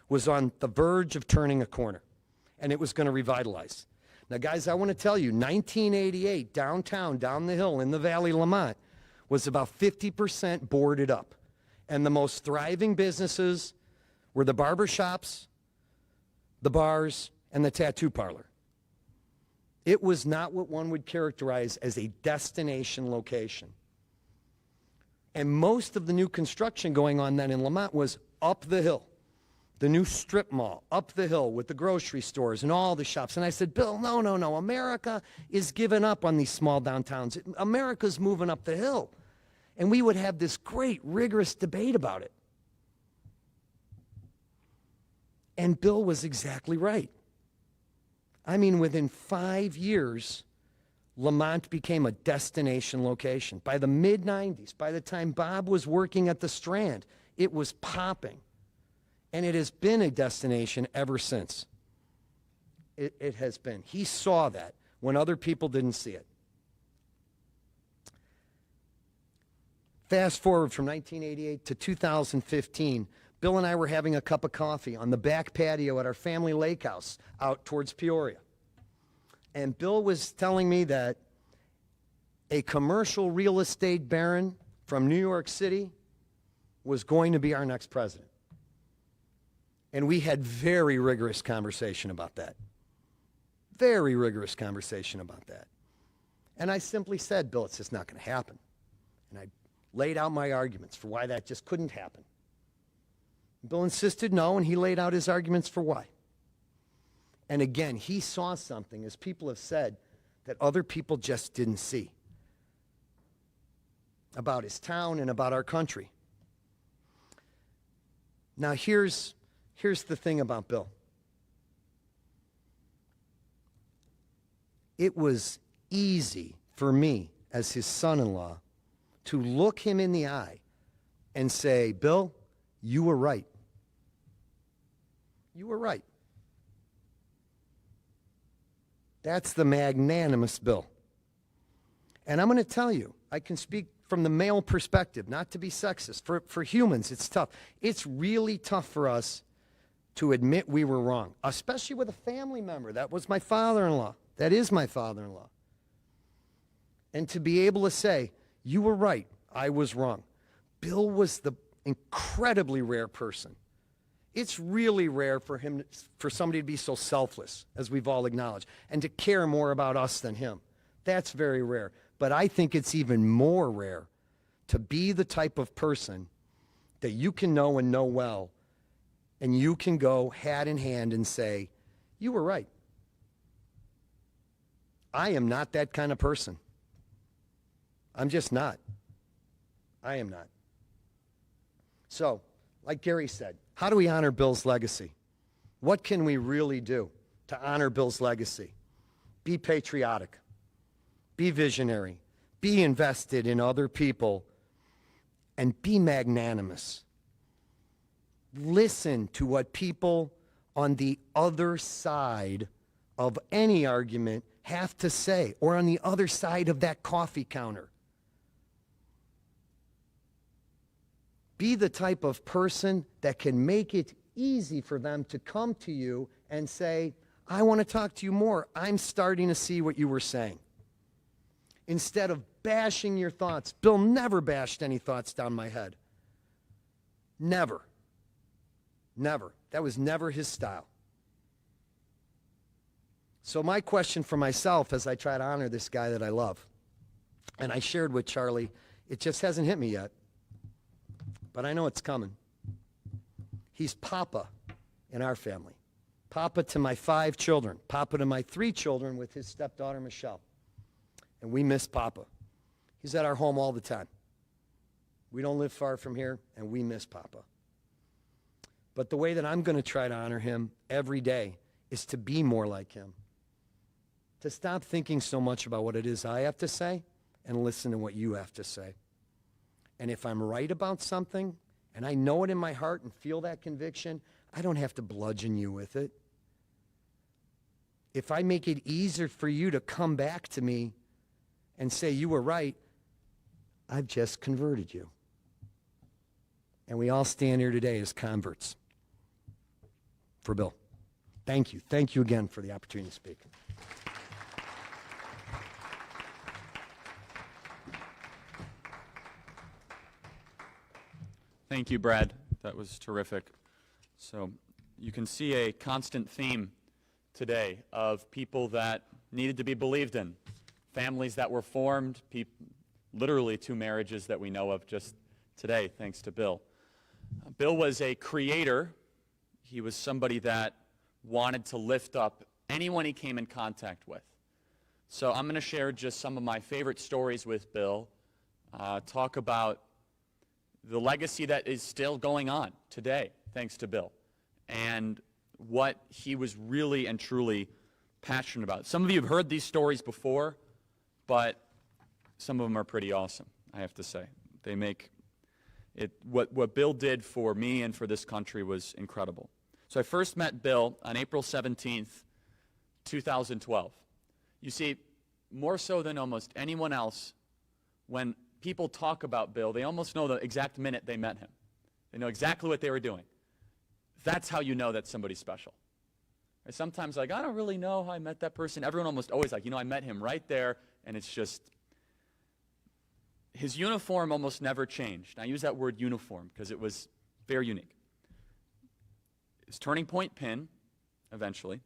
was on the verge of turning a corner, and it was going to revitalize. Now, guys, I want to tell you, 1988, downtown, down the hill in the Valley, Lamont, was about 50% boarded up. And the most thriving businesses were the barber shops, the bars, and the tattoo parlor. It was not what one would characterize as a destination location. And most of the new construction going on then in Lamont was up the hill. The new strip mall, up the hill with the grocery stores and all the shops. And I said, Bill, no. America is giving up on these small downtowns. America's moving up the hill. And we would have this great, rigorous debate about it. And Bill was exactly right. I mean, within 5 years, Lamont became a destination location. By the mid-'90s, by the time Bob was working at the Strand, it was popping. And it has been a destination ever since. It has been. He saw that when other people didn't see it. Fast forward from 1988 to 2015, Bill and I were having a cup of coffee on the back patio at our family lake house out towards Peoria. And Bill was telling me that a commercial real estate baron from New York City was going to be our next president. And we had very rigorous conversation about that. Very rigorous conversation about that. And I simply said, Bill, it's just not going to happen. And I laid out my arguments for why that just couldn't happen. Bill insisted no, and he laid out his arguments for why. And again, he saw something, as people have said, that other people just didn't see about his town and about our country. Now, here's the thing about Bill. It was easy for me, as his son-in-law, to look him in the eye and say, Bill, you were right. You were right. That's the magnanimous Bill. And I'm going to tell you, I can speak from the male perspective, not to be sexist. For humans, it's tough. It's really tough for us to admit we were wrong, especially with a family member. That was my father-in-law. That is my father-in-law. And to be able to say, you were right, I was wrong. Bill was the incredibly rare person. It's really rare for somebody to be so selfless, as we've all acknowledged, and to care more about us than him. That's very rare. But I think it's even more rare to be the type of person that you can know and know well, and you can go hat in hand and say, you were right. I am not that kind of person. I'm just not. I am not. So, like Gary said, how do we honor Bill's legacy? What can we really do to honor Bill's legacy? Be patriotic. Be visionary. Be invested in other people. And be magnanimous. Listen to what people on the other side of any argument have to say, or on the other side of that coffee counter. Be the type of person that can make it easy for them to come to you and say, I want to talk to you more. I'm starting to see what you were saying. Instead of bashing your thoughts. Bill never bashed any thoughts down my head. Never. Never. That was never his style. So my question for myself as I try to honor this guy that I love, and I shared with Charlie, it just hasn't hit me yet, but I know it's coming. He's Papa in our family. Papa to my 5 children. Papa to my 3 children with his stepdaughter, Michelle. And we miss Papa. He's at our home all the time. We don't live far from here, and we miss Papa. But the way that I'm going to try to honor him every day is to be more like him. To stop thinking so much about what it is I have to say and listen to what you have to say. And if I'm right about something, and I know it in my heart and feel that conviction, I don't have to bludgeon you with it. If I make it easier for you to come back to me and say you were right, I've just converted you. And we all stand here today as converts for Bill. Thank you. Thank you again for the opportunity to speak. Thank you, Brad. That was terrific. So you can see a constant theme today of people that needed to be believed in, families that were formed, literally 2 marriages that we know of just today, thanks to Bill. Bill was a creator. He was somebody that wanted to lift up anyone he came in contact with. So I'm going to share just some of my favorite stories with Bill, talk about the legacy that is still going on today, thanks to Bill, and what he was really and truly passionate about. Some of you have heard these stories before, but some of them are pretty awesome, I have to say. They make it, what Bill did for me and for this country was incredible. So I first met Bill on April 17th, 2012. You see, more so than almost anyone else, when people talk about Bill, they almost know the exact minute they met him. They know exactly what they were doing. That's how you know that somebody's special. And sometimes, like, I don't really know how I met that person. Everyone almost always like, I met him right there, and it's just, his uniform almost never changed. I use that word uniform because it was very unique. His turning point pin, eventually.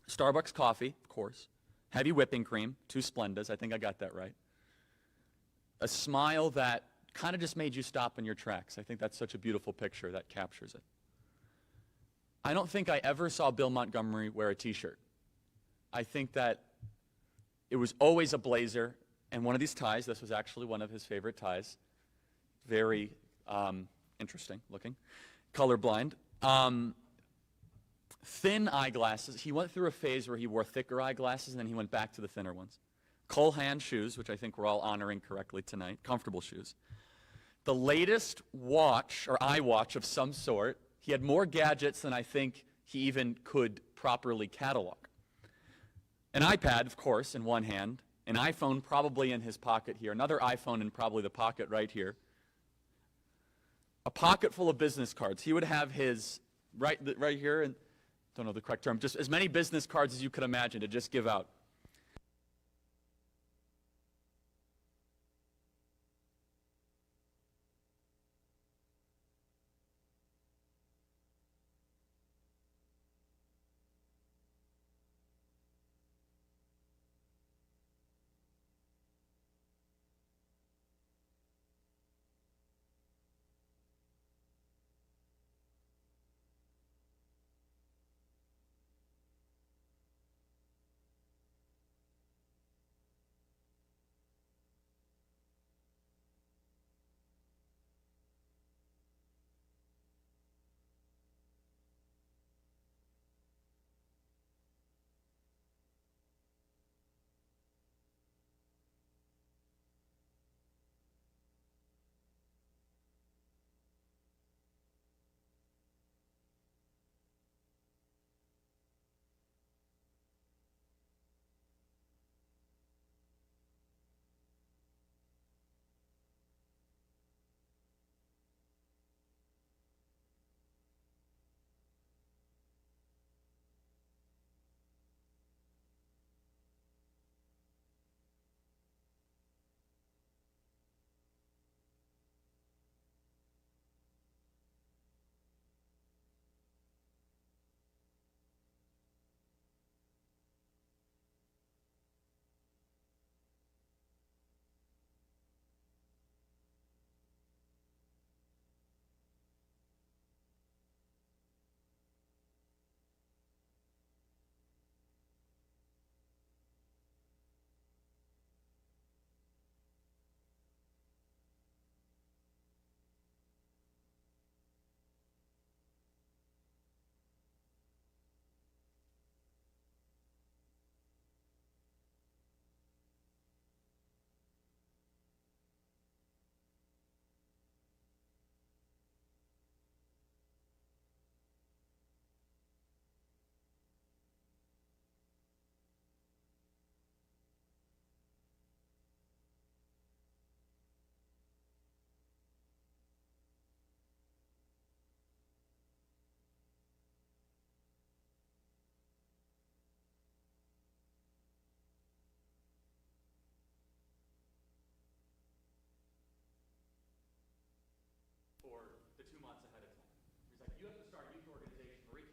Starbucks coffee, of course. Heavy whipping cream, 2 Splendas. I think I got that right. A smile that kind of just made you stop in your tracks. I think that's such a beautiful picture that captures it. I don't think I ever saw Bill Montgomery wear a T-shirt. I think that it was always a blazer and one of these ties. This was actually one of his favorite ties. Very interesting looking. Colorblind. Thin eyeglasses. He went through a phase where he wore thicker eyeglasses, and then he went back to the thinner ones. Cole Hand shoes, which I think we're all honoring correctly tonight. Comfortable shoes. The latest watch, or iWatch of some sort. He had more gadgets than I think he even could properly catalog. An iPad, of course, in one hand. An iPhone probably in his pocket here. Another iPhone in probably the pocket right here. A pocket full of business cards. He would have his, right here, and don't know the correct term, just as many business cards as you could imagine to just give out. you have to start a youth organization, Marie.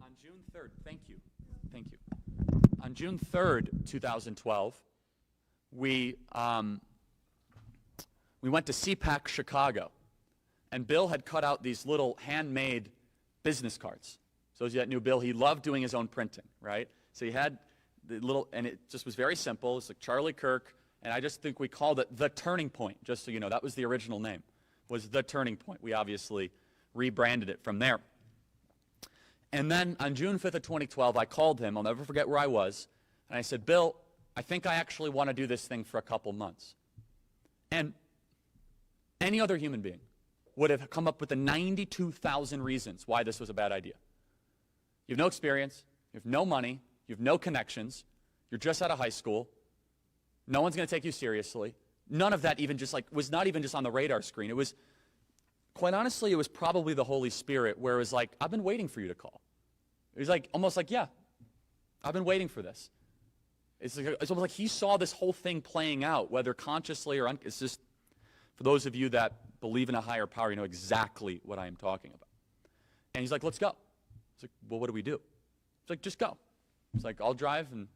On June 3rd, thank you. On June 3rd, 2012, we went to CPAC Chicago, and Bill had cut out these little handmade business cards. So as you that knew Bill, he loved doing his own printing, right? So he had the little, and it just was very simple. It's like Charlie Kirk, and I just think we called it The Turning Point, just so you know. That was the original name, was The Turning Point. We obviously rebranded it from there. And then on June 5th of 2012, I called him. I'll never forget where I was. And I said, Bill, I think I actually want to do this thing for a couple months. And any other human being would have come up with the 92,000 reasons why this was a bad idea. You have no experience. You have no money. You have no connections. You're just out of high school. No one's going to take you seriously. None of that even just was not even just on the radar screen. It was, quite honestly, it was probably the Holy Spirit, where it was like, I've been waiting for you to call. It was like, almost like, yeah, I've been waiting for this. It's almost like he saw this whole thing playing out, whether consciously or it's just, for those of you that believe in a higher power, you know exactly what I am talking about. And he's like, let's go. It's like, well, what do we do? It's like, just go. It's like, I'll drive and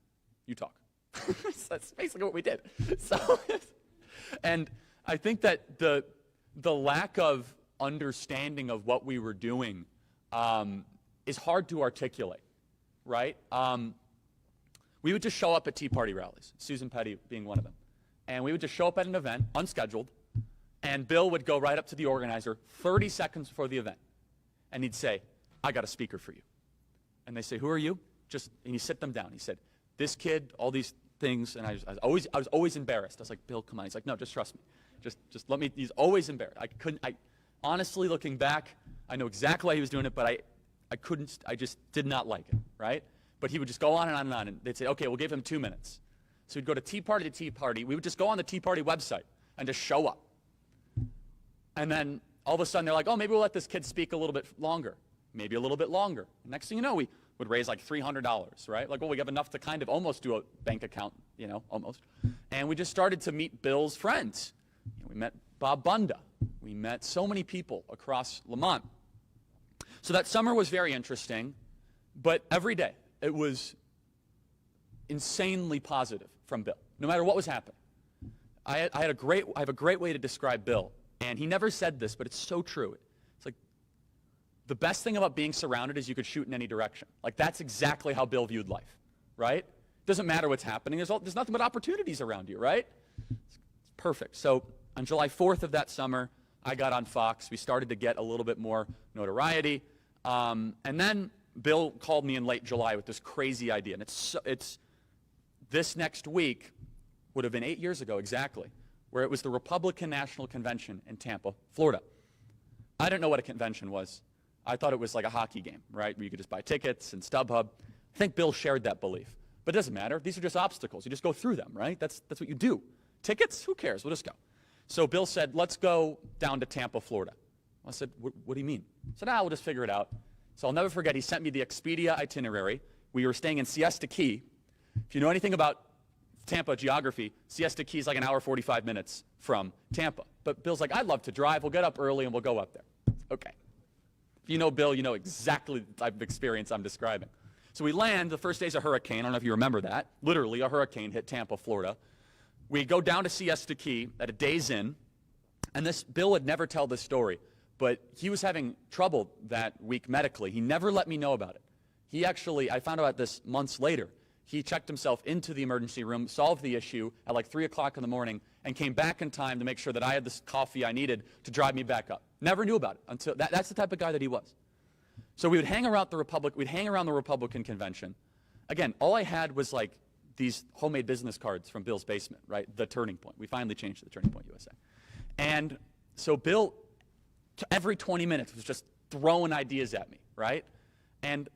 you talk. So that's basically what we did. So, and I think that the lack of understanding of what we were doing is hard to articulate, right? We would just show up at Tea Party rallies, Susan Petty being one of them. And we would just show up at an event, unscheduled, and Bill would go right up to the organizer 30 seconds before the event. And he'd say, I got a speaker for you. And they say, who are you? And you sit them down. He said, this kid, all these things. And I was always embarrassed. I was like, Bill, come on. He's like, no, just trust me. Just let me. He's always embarrassed. Honestly, looking back, I know exactly why he was doing it, but I just did not like it, right? But he would just go on and on and on. And they'd say, okay, we'll give him 2 minutes. So we'd go to Tea Party to Tea Party. We would just go on the Tea Party website and just show up. And then all of a sudden they're like, oh, maybe we'll let this kid speak a little bit longer. Maybe a little bit longer. Next thing you know, we would raise like $300, right? Like, well, we have enough to kind of almost do a bank account, you know, almost. And we just started to meet Bill's friends. We met Bob Bunda. We met so many people across Lamont. So that summer was very interesting, but every day it was insanely positive from Bill, no matter what was happening. I have a great way to describe Bill, and he never said this, but it's so true. It's like the best thing about being surrounded is you could shoot in any direction. Like that's exactly how Bill viewed life, right? Doesn't matter what's happening. There's nothing but opportunities around you, right? It's perfect. So on July 4th of that summer, I got on Fox. We started to get a little bit more notoriety. And then Bill called me in late July with this crazy idea. And it's this next week would have been 8 years ago exactly, where it was the Republican National Convention in Tampa, Florida. I didn't know what a convention was. I thought it was like a hockey game, right, where you could just buy tickets and StubHub. I think Bill shared that belief. But it doesn't matter. These are just obstacles. You just go through them, right? That's what you do. Tickets? Who cares? We'll just go. So Bill said, let's go down to Tampa, Florida. I said, what do you mean? He said, we'll just figure it out. So I'll never forget, he sent me the Expedia itinerary. We were staying in Siesta Key. If you know anything about Tampa geography, Siesta Key is like an hour 45 minutes from Tampa. But Bill's like, I'd love to drive. We'll get up early and we'll go up there. Okay. If you know Bill, you know exactly the type of experience I'm describing. So we land. The first day's a hurricane. I don't know if you remember that. Literally, a hurricane hit Tampa, Florida. We go down to Siesta Key at a day's inn. And Bill would never tell this story, but he was having trouble that week medically. He never let me know about it. I found out this months later. He checked himself into the emergency room, solved the issue at like 3 o'clock in the morning, and came back in time to make sure that I had the coffee I needed to drive me back up. Never knew about it until that's the type of guy that he was. So we would hang around the Republican convention. Again, all I had was like these homemade business cards from Bill's basement, right? The Turning Point. We finally changed to the Turning Point USA. And so Bill, every 20 minutes, was just throwing ideas at me, right? And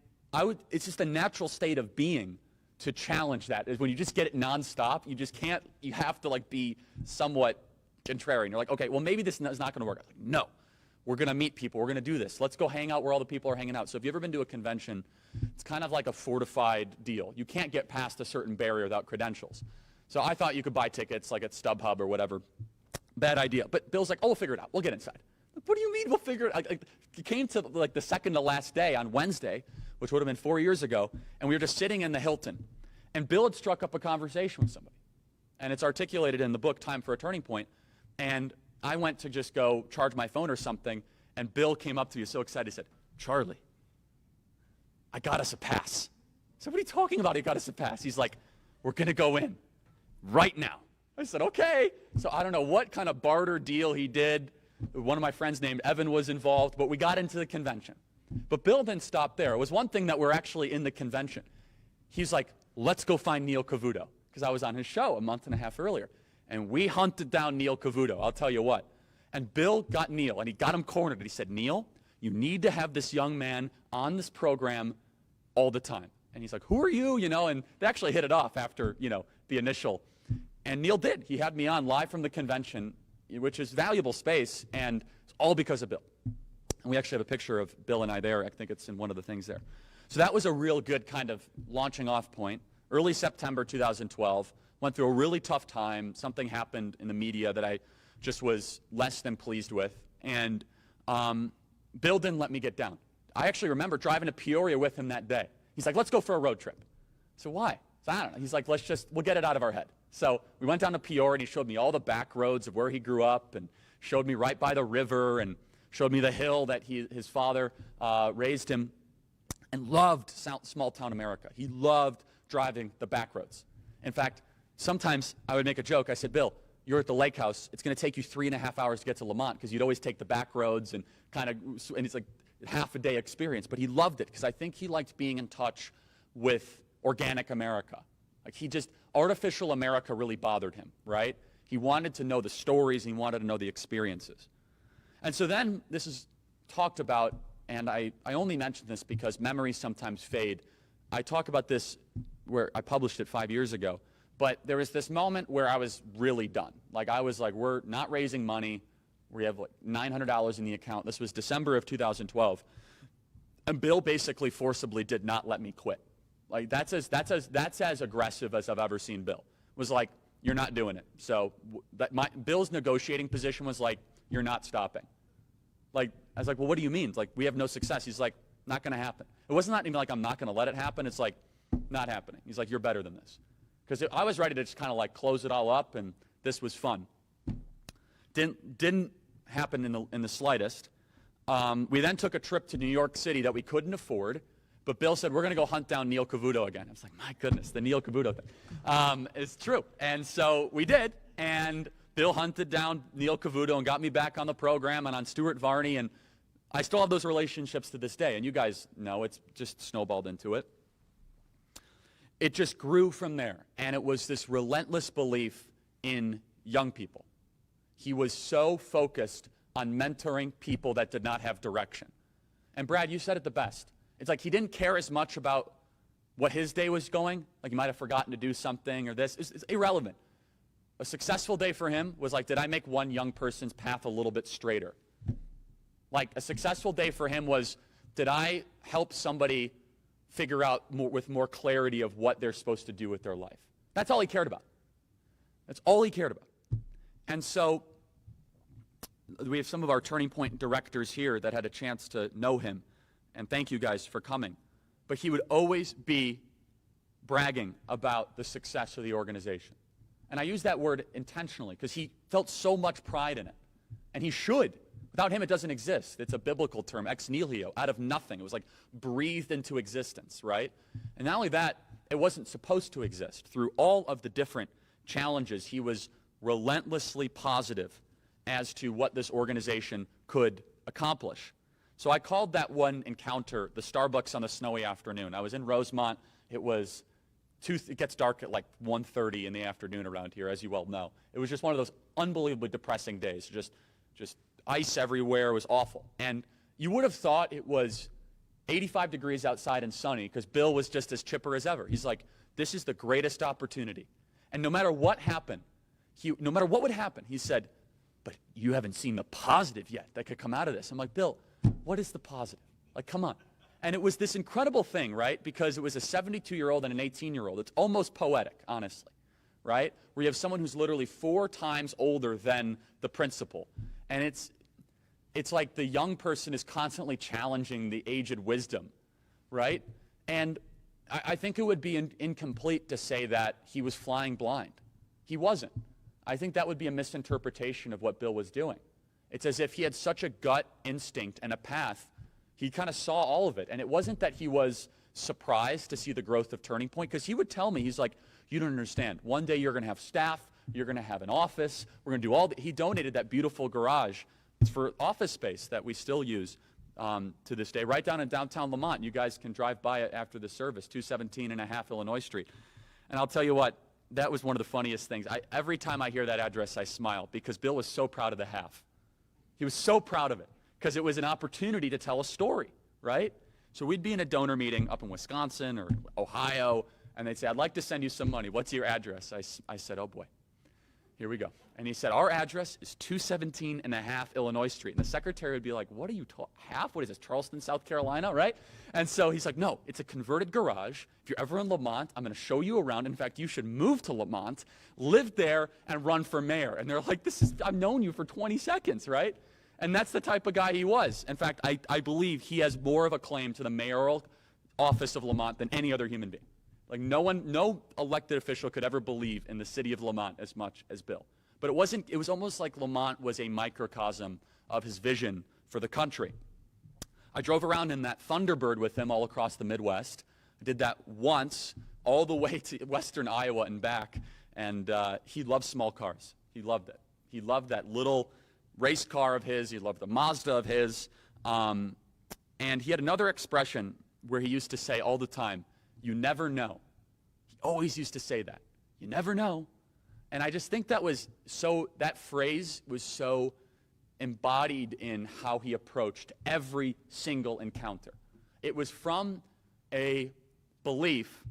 it's just a natural state of being to challenge that. Is when you just get it nonstop, you have to like be somewhat contrarian. You're like, okay, well maybe this is not going to work. I'm like, no, we're going to meet people. We're going to do this. Let's go hang out where all the people are hanging out. So if you've ever been to a convention, it's kind of like a fortified deal. You can't get past a certain barrier without credentials. So I thought you could buy tickets like at StubHub or whatever. Bad idea. But Bill's like, oh, we'll figure it out. We'll get inside. What do you mean we'll figure it out? It came to like the second to last day on Wednesday, which would have been 4 years ago, and we were just sitting in the Hilton. And Bill had struck up a conversation with somebody. And it's articulated in the book, Time for a Turning Point. And I went to just go charge my phone or something, and Bill came up to me so excited. He said, Charlie, I got us a pass. I said, what are you talking about? He got us a pass. He's like, we're going to go in right now. I said, okay. So I don't know what kind of barter deal he did. One of my friends named Evan was involved, but we got into the convention. But Bill didn't stop there. It was one thing that we're actually in the convention. He's like, let's go find Neil Cavuto, because I was on his show a month and a half earlier. And we hunted down Neil Cavuto, I'll tell you what. And Bill got Neil, and he got him cornered. And he said, Neil, you need to have this young man on this program all the time. And he's like, who are you? You know, and they actually hit it off after, you know, the initial. And Neil did. He had me on live from the convention, which is valuable space, and it's all because of Bill. And we actually have a picture of Bill and I there. I think it's in one of the things there. So that was a real good kind of launching off point. Early September 2012, went through a really tough time. Something happened in the media that I just was less than pleased with. And Bill didn't let me get down. I actually remember driving to Peoria with him that day. He's like, let's go for a road trip. So why? So I don't know. He's like, we'll get it out of our head. So we went down to Peoria, and he showed me all the back roads of where he grew up, and showed me right by the river, and showed me the hill that his father raised him, and loved small town America. He loved driving the back roads. In fact, sometimes I would make a joke. I said, Bill, you're at the lake house. It's going to take you 3.5 hours to get to Lamont, because you'd always take the back roads and and it's like half a day experience. But he loved it, because I think he liked being in touch with organic America. Like artificial America really bothered him, right? He wanted to know the stories, and he wanted to know the experiences. And so then this is talked about, and I only mention this because memories sometimes fade. I talk about this where I published it 5 years ago, but there was this moment where I was really done. Like I was like, we're not raising money. We have like $900 in the account. This was December of 2012. And Bill basically forcibly did not let me quit. Like that's as aggressive as I've ever seen Bill. Was like, you're not doing it. So Bill's negotiating position was like, you're not stopping. Like, I was like, well, what do you mean? It's like, we have no success. He's like, not going to happen. It wasn't not even like, I'm not going to let it happen. It's like, not happening. He's like, you're better than this. Because I was ready to just kind of like close it all up, and this was fun. Didn't happen in the slightest. We then took a trip to New York City that we couldn't afford, but Bill said, we're going to go hunt down Neil Cavuto again. I was like, my goodness, the Neil Cavuto thing. It's true. And so we did, and Bill hunted down Neil Cavuto and got me back on the program and on Stuart Varney, and I still have those relationships to this day, and you guys know it's just snowballed into it. It just grew from there, and it was this relentless belief in young people. He was so focused on mentoring people that did not have direction. And Brad, you said it the best. It's like he didn't care as much about what his day was going, like he might have forgotten to do something or this. It's irrelevant. A successful day for him was like, did I make one young person's path a little bit straighter? Like a successful day for him was, did I help somebody figure out with more clarity of what they're supposed to do with their life? That's all he cared about. That's all he cared about. And so we have some of our Turning Point directors here that had a chance to know him, and thank you guys for coming. But he would always be bragging about the success of the organization. And I use that word intentionally because he felt so much pride in it. And he should. Without him, it doesn't exist. It's a biblical term, ex nihilo, out of nothing. It was like breathed into existence, right? And not only that, it wasn't supposed to exist. Through all of the different challenges, he was relentlessly positive as to what this organization could accomplish. So I called that one encounter the Starbucks on a snowy afternoon. I was in Rosemont. It gets dark at like 1:30 in the afternoon around here, as you well know. It was just one of those unbelievably depressing days. Just ice everywhere. It was awful. And you would have thought it was 85 degrees outside and sunny because Bill was just as chipper as ever. He's like, this is the greatest opportunity. And no matter what happened, no matter what would happen, he said, but you haven't seen the positive yet that could come out of this. I'm like, Bill, what is the positive? Like, come on. And it was this incredible thing, right? Because it was a 72-year-old and an 18-year-old. It's almost poetic, honestly, right? Where you have someone who's literally 4 times older than the principal. And it's like the young person is constantly challenging the aged wisdom, right? And I think it would be incomplete to say that he was flying blind. He wasn't. I think that would be a misinterpretation of what Bill was doing. It's as if he had such a gut instinct and a path. He kind of saw all of it. And it wasn't that he was surprised to see the growth of Turning Point, because he would tell me, he's like, you don't understand. One day you're going to have staff, you're going to have an office, we're going to do all that. He donated that beautiful garage. It's for office space that we still use to this day, right down in downtown Lamont. You guys can drive by it after the service, 217.5 Illinois Street. And I'll tell you what, that was one of the funniest things. Every time I hear that address, I smile, because Bill was so proud of the half. He was so proud of it, because it was an opportunity to tell a story, right? So we'd be in a donor meeting up in Wisconsin or Ohio, and they'd say, I'd like to send you some money. What's your address? I said, oh boy, here we go. And he said, our address is 217.5 Illinois Street. And the secretary would be like, what are you, half? What is this, Charleston, South Carolina, right? And so he's like, no, it's a converted garage. If you're ever in Lamont, I'm going to show you around. In fact, you should move to Lamont, live there, and run for mayor. And they're like, I've known you for 20 seconds, right? And that's the type of guy he was. In fact, I believe he has more of a claim to the mayoral office of Lamont than any other human being. Like no elected official could ever believe in the city of Lamont as much as Bill. But it was almost like Lamont was a microcosm of his vision for the country. I drove around in that Thunderbird with him all across the Midwest. I did that once, all the way to western Iowa and back. And he loved small cars. He loved it. He loved that little race car of his. He loved the Mazda of his. And he had another expression where he used to say all the time, you never know. He always used to say that. You never know. And I just think that phrase was so embodied in how he approached every single encounter. It was from a belief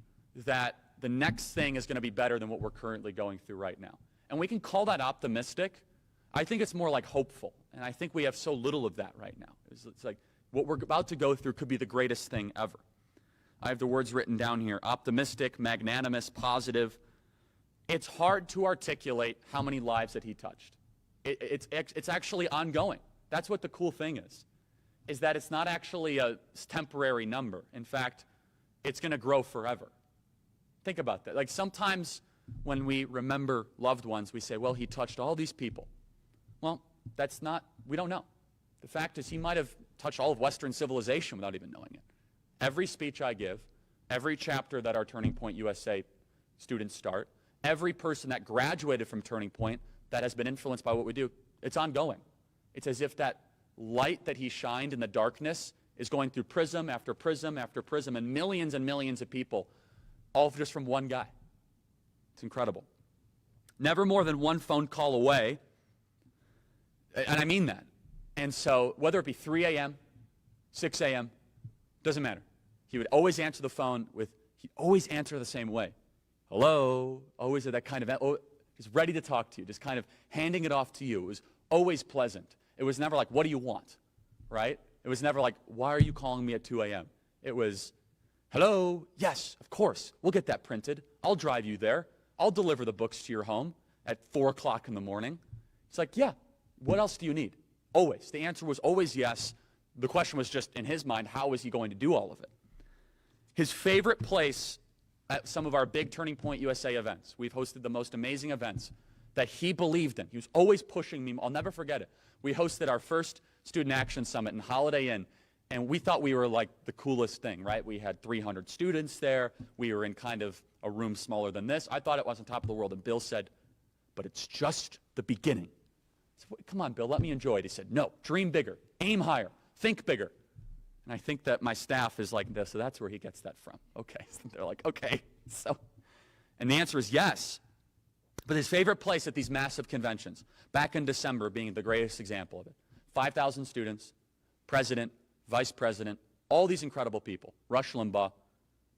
that the next thing is going to be better than what we're currently going through right now. And we can call that optimistic. I think it's more like hopeful. And I think we have so little of that right now. It's like what we're about to go through could be the greatest thing ever. I have the words written down here: optimistic, magnanimous, positive. It's hard to articulate how many lives that he touched. It's actually ongoing. That's what the cool thing is that it's not actually a temporary number. In fact, it's going to grow forever. Think about that. Like sometimes when we remember loved ones, we say, well, he touched all these people. Well, we don't know. The fact is he might have touched all of Western civilization without even knowing it. Every speech I give, every chapter that our Turning Point USA students start, every person that graduated from Turning Point that has been influenced by what we do, it's ongoing. It's as if that light that he shined in the darkness is going through prism after prism after prism, and millions of people, all just from one guy. It's incredible. Never more than one phone call away, and I mean that. And so whether it be 3 a.m., 6 a.m., doesn't matter. He would always answer the phone he'd always answer the same way. Hello, always that kind of, he's ready to talk to you, just kind of handing it off to you. It was always pleasant. It was never like, what do you want, right? It was never like, why are you calling me at 2 a.m.? It was, hello, yes, of course, we'll get that printed. I'll drive you there. I'll deliver the books to your home at 4 o'clock in the morning. It's like, yeah, what else do you need? Always. The answer was always yes. The question was just, in his mind, how was he going to do all of it? His favorite place at some of our big Turning Point USA events, we've hosted the most amazing events that he believed in. He was always pushing me. I'll never forget it. We hosted our first Student Action Summit in Holiday Inn, and we thought we were like the coolest thing, right? We had 300 students there. We were in kind of a room smaller than this. I thought it was on top of the world, and Bill said, but it's just the beginning. I said, come on, Bill, let me enjoy it. He said, no, dream bigger, aim higher, think bigger. And I think that my staff is like this, so that's where he gets that from. Okay, so they're like, okay. And the answer is yes. But his favorite place at these massive conventions, back in December being the greatest example of it, 5,000 students, president, vice president, all these incredible people, Rush Limbaugh.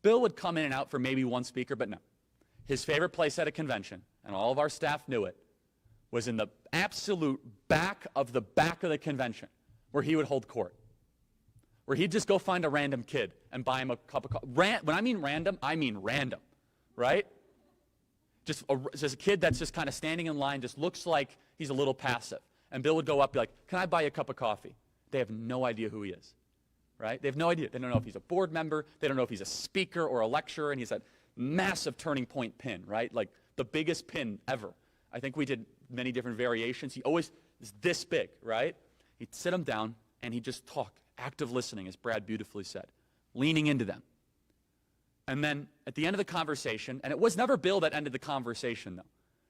Bill would come in and out for maybe one speaker, but no. His favorite place at a convention, and all of our staff knew it, was in the absolute back of the convention where he would hold court, where he'd just go find a random kid and buy him a cup of coffee. When I mean random, right? Just a kid that's just kind of standing in line, just looks like he's a little passive. And Bill would go up and be like, can I buy you a cup of coffee? They have no idea who he is, right? They have no idea. They don't know if he's a board member. They don't know if he's a speaker or a lecturer. And he's that massive turning point pin, right? Like the biggest pin ever. I think we did many different variations. He always is this big, right? He'd sit them down and he'd just talk, active listening, as Brad beautifully said, leaning into them. And then at the end of the conversation, and it was never Bill that ended the conversation, though.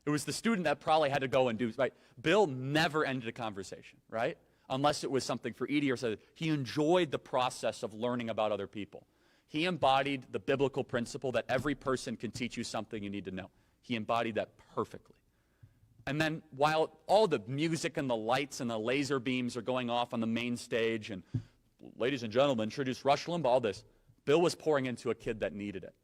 It was the student that probably had to go and do, right? Bill never ended a conversation, right? Unless it was something for Edie or something. He enjoyed the process of learning about other people. He embodied the biblical principle that every person can teach you something you need to know. He embodied that perfectly. And then while all the music and the lights and the laser beams are going off on the main stage, and ladies and gentlemen, introduce Rush Limbaugh, all this, Bill was pouring into a kid that needed it.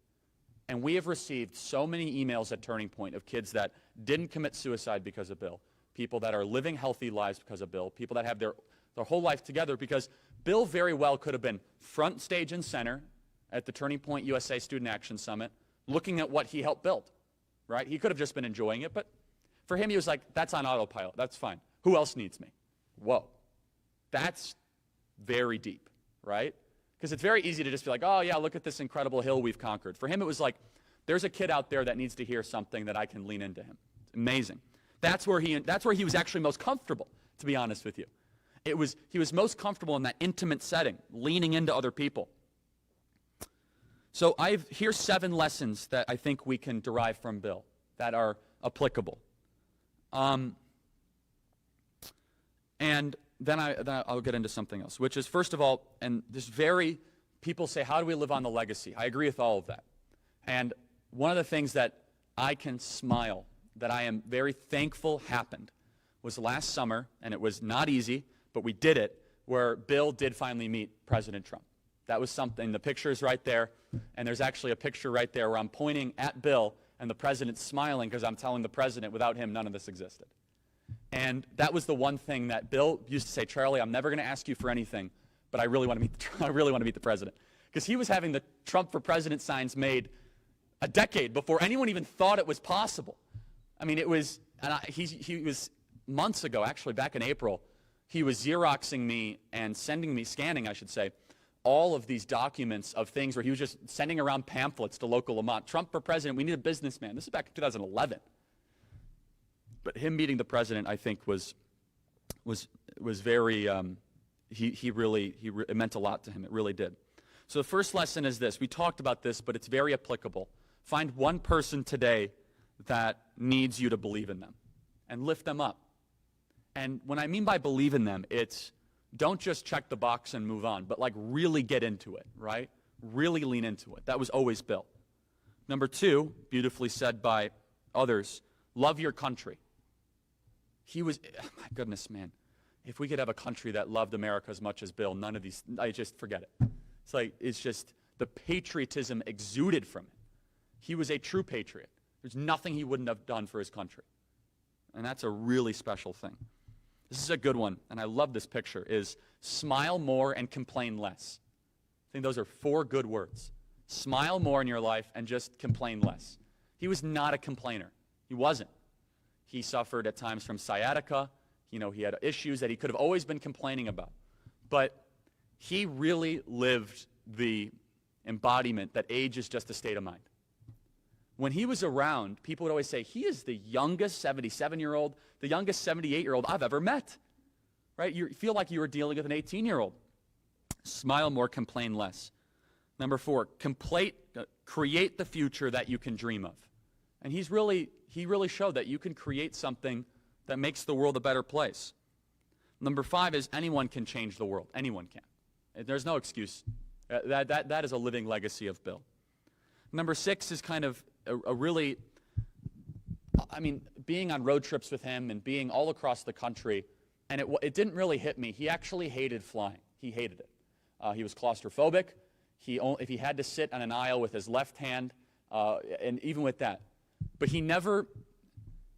And we have received so many emails at Turning Point of kids that didn't commit suicide because of Bill, people that are living healthy lives because of Bill, people that have their whole life together because Bill very well could have been front stage and center at the Turning Point USA Student Action Summit looking at what he helped build, right? He could have just been enjoying it, but for him he was like, that's on autopilot, that's fine. Who else needs me? Whoa, that's very deep, right? Because it's very easy to just be like, oh yeah, look at this incredible hill we've conquered. For him it was like, there's a kid out there that needs to hear something that I can lean into him. It's amazing. That's where he was actually most comfortable, to be honest with you. He was most comfortable in that intimate setting, leaning into other people. So here's 7 lessons that I think we can derive from Bill that are applicable. And then I'll get into something else, which is, first of all, and people say, how do we live on the legacy? I agree with all of that. And one of the things that I can smile, that I am very thankful happened, was last summer, and it was not easy, but we did it, where Bill did finally meet President Trump. That was something, the picture is right there, and there's actually a picture right there where I'm pointing at Bill, and the president's smiling because I'm telling the president, without him, none of this existed. And that was the one thing that Bill used to say, Charlie, I'm never going to ask you for anything, but I really want to meet the president. Because he was having the Trump for president signs made a decade before anyone even thought it was possible. I mean, he was months ago, actually back in April, he was Xeroxing me and scanning, I should say, all of these documents of things where he was just sending around pamphlets to local Lamont. Trump for president, we need a businessman. This is back in 2011. But him meeting the president, I think, was very, it meant a lot to him. It really did. So the first lesson is this. We talked about this, but it's very applicable. Find one person today that needs you to believe in them and lift them up. And when I mean by believe in them, it's don't just check the box and move on, but like really get into it, right? Really lean into it. That was always Bill. Number 2, beautifully said by others, love your country. My goodness, man. If we could have a country that loved America as much as Bill, none of these, I just forget it. It's just the patriotism exuded from it. He was a true patriot. There's nothing he wouldn't have done for his country. And that's a really special thing. This is a good one, and I love this picture, is smile more and complain less. I think those are 4 good words. Smile more in your life and just complain less. He was not a complainer. He wasn't. He suffered at times from sciatica. He had issues that he could have always been complaining about. But he really lived the embodiment that age is just a state of mind. When he was around, people would always say, he is the youngest 77-year-old, the youngest 78-year-old I've ever met. Right? You feel like you were dealing with an 18-year-old. Smile more, complain less. Number 4, create the future that you can dream of. And he really showed that you can create something that makes the world a better place. Number 5 is anyone can change the world. Anyone can. There's no excuse. That is a living legacy of Bill. Number 6 is kind of being on road trips with him and being all across the country, and it didn't really hit me. He actually hated flying. He hated it. He was claustrophobic. If he had to sit on an aisle with his left hand, and even with that. But he never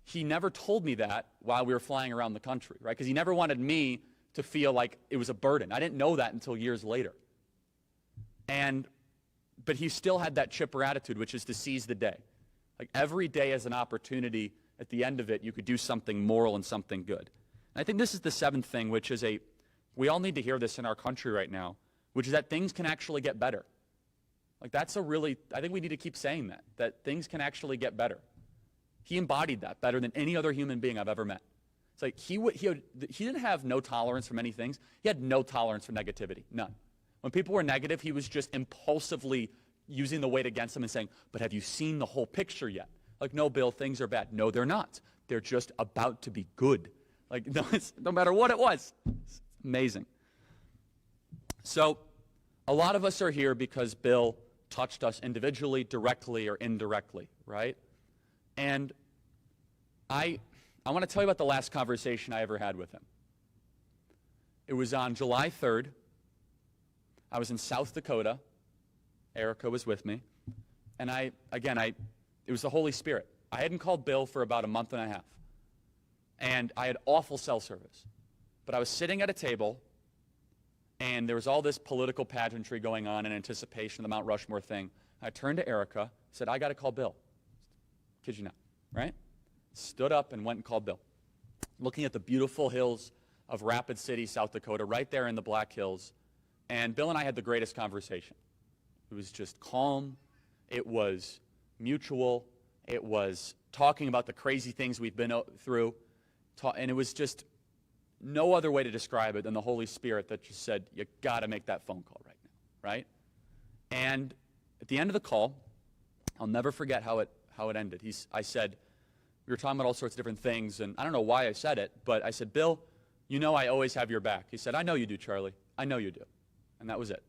he never told me that while we were flying around the country, right? Because he never wanted me to feel like it was a burden. I didn't know that until years later. But he still had that chipper attitude, which is to seize the day. Like every day as an opportunity, at the end of it, you could do something moral and something good. And I think this is the seventh thing, which is we all need to hear this in our country right now, which is that things can actually get better. Like that's I think we need to keep saying that things can actually get better. He embodied that better than any other human being I've ever met. It's like he didn't have no tolerance for many things. He had no tolerance for negativity, none. When people were negative, he was just impulsively using the weight against them and saying, but have you seen the whole picture yet? Like, no, Bill, things are bad. No, they're not. They're just about to be good. Like, no matter what it was. It's amazing. So a lot of us are here because Bill touched us individually, directly, or indirectly, right? And I want to tell you about the last conversation I ever had with him. It was on July 3rd. I was in South Dakota. Erica was with me. And it was the Holy Spirit. I hadn't called Bill for about a month and a half. And I had awful cell service. But I was sitting at a table, and there was all this political pageantry going on in anticipation of the Mount Rushmore thing. I turned to Erica, said, I got to call Bill. Kid you not, right? Stood up and went and called Bill. Looking at the beautiful hills of Rapid City, South Dakota, right there in the Black Hills. And Bill and I had the greatest conversation. It was just calm. It was mutual. It was talking about the crazy things we've been through. And it was just no other way to describe it than the Holy Spirit that just said, you got to make that phone call right now, right? And at the end of the call, I'll never forget how it ended. I said, we were talking about all sorts of different things, and I don't know why I said it, but I said, Bill, you know I always have your back. He said, I know you do, Charlie. I know you do. And that was it.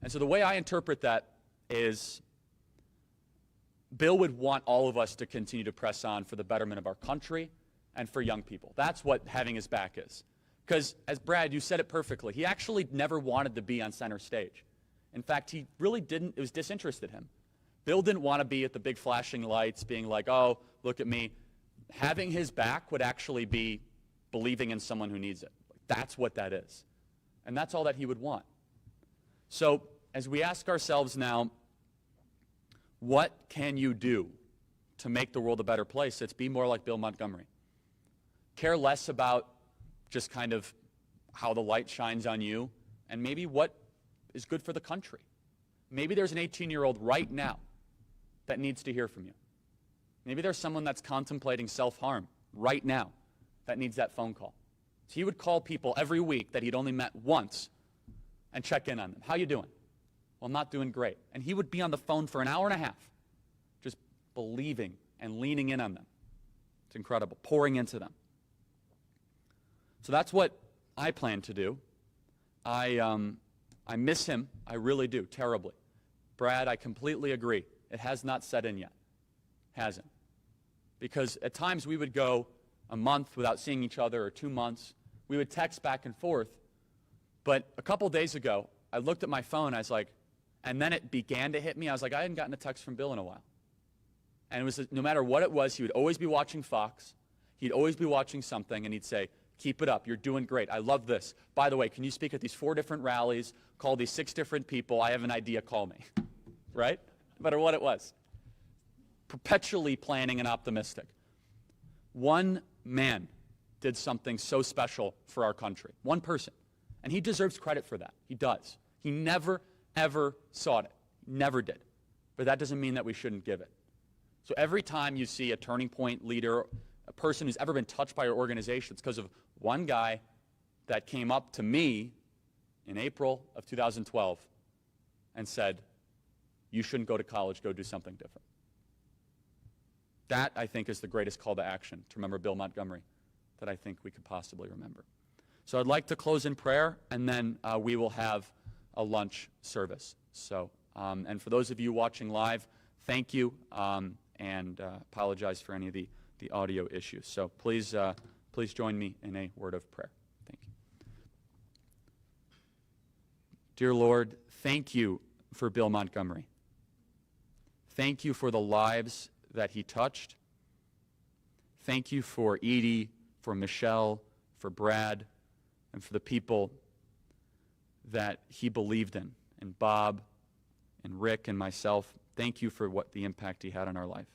And so the way I interpret that is Bill would want all of us to continue to press on for the betterment of our country and for young people. That's what having his back is. Because, as Brad, you said it perfectly, he actually never wanted to be on center stage. In fact, he really didn't. It was disinterested him. Bill didn't want to be at the big flashing lights being like, oh, look at me. Having his back would actually be believing in someone who needs it. That's what that is. And that's all that he would want. So as we ask ourselves now, what can you do to make the world a better place? It's be more like Bill Montgomery. Care less about just kind of how the light shines on you and maybe what is good for the country. Maybe there's an 18-year-old right now that needs to hear from you. Maybe there's someone that's contemplating self-harm right now that needs that phone call. So he would call people every week that he'd only met once and check in on them. How you doing? Well, I'm not doing great. And he would be on the phone for an hour and a half, just believing and leaning in on them. It's incredible, pouring into them. So that's what I plan to do. I miss him. I really do, terribly. Brad, I completely agree. It has not set in yet. Hasn't. Because at times we would go a month without seeing each other, or 2 months. We would text back and forth. But a couple days ago, I looked at my phone, I was like, and then it began to hit me. I was like, I hadn't gotten a text from Bill in a while. And it was, no matter what it was, he would always be watching Fox. He'd always be watching something, and he'd say, keep it up. You're doing great. I love this. By the way, can you speak at these 4 different rallies, call these 6 different people? I have an idea. Call me. Right? No matter what it was. Perpetually planning and optimistic. One man did something so special for our country. One person. And he deserves credit for that. He does. He never, ever sought it. Never did. But that doesn't mean that we shouldn't give it. So every time you see a turning point leader, a person who's ever been touched by our organization, it's because of one guy that came up to me in April of 2012 and said, you shouldn't go to college, go do something different. That, I think, is the greatest call to action, to remember Bill Montgomery, that I think we could possibly remember. So I'd like to close in prayer, and then we will have a lunch service. So, and for those of you watching live, thank you, and apologize for any of the audio issues. So please join me in a word of prayer. Thank you. Dear Lord, thank you for Bill Montgomery. Thank you for the lives that he touched. Thank you for Edie, for Michelle, for Brad, and for the people that he believed in, and Bob, and Rick, and myself. Thank you for what the impact he had on our life.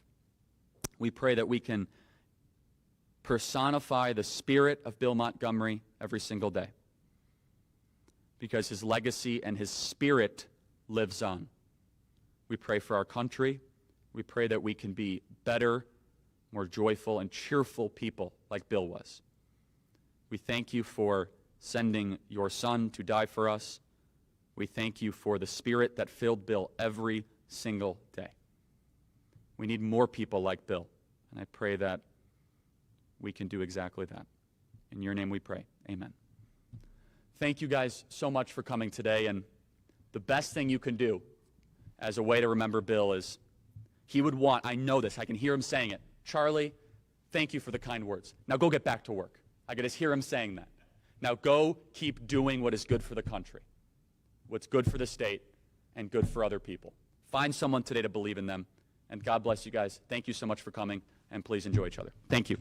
We pray that we can personify the spirit of Bill Montgomery every single day, because his legacy and his spirit lives on. We pray for our country. We pray that we can be better, more joyful, and cheerful people like Bill was. We thank you for sending your son to die for us. We thank you for the spirit that filled Bill every single day. We need more people like Bill, and I pray that we can do exactly that. In your name we pray. Amen. Thank you guys so much for coming today, and the best thing you can do as a way to remember Bill is he would want, I know this, I can hear him saying it, Charlie, thank you for the kind words. Now go get back to work. I can just hear him saying that. Now go keep doing what is good for the country, what's good for the state, and good for other people. Find someone today to believe in them, and God bless you guys. Thank you so much for coming, and please enjoy each other. Thank you.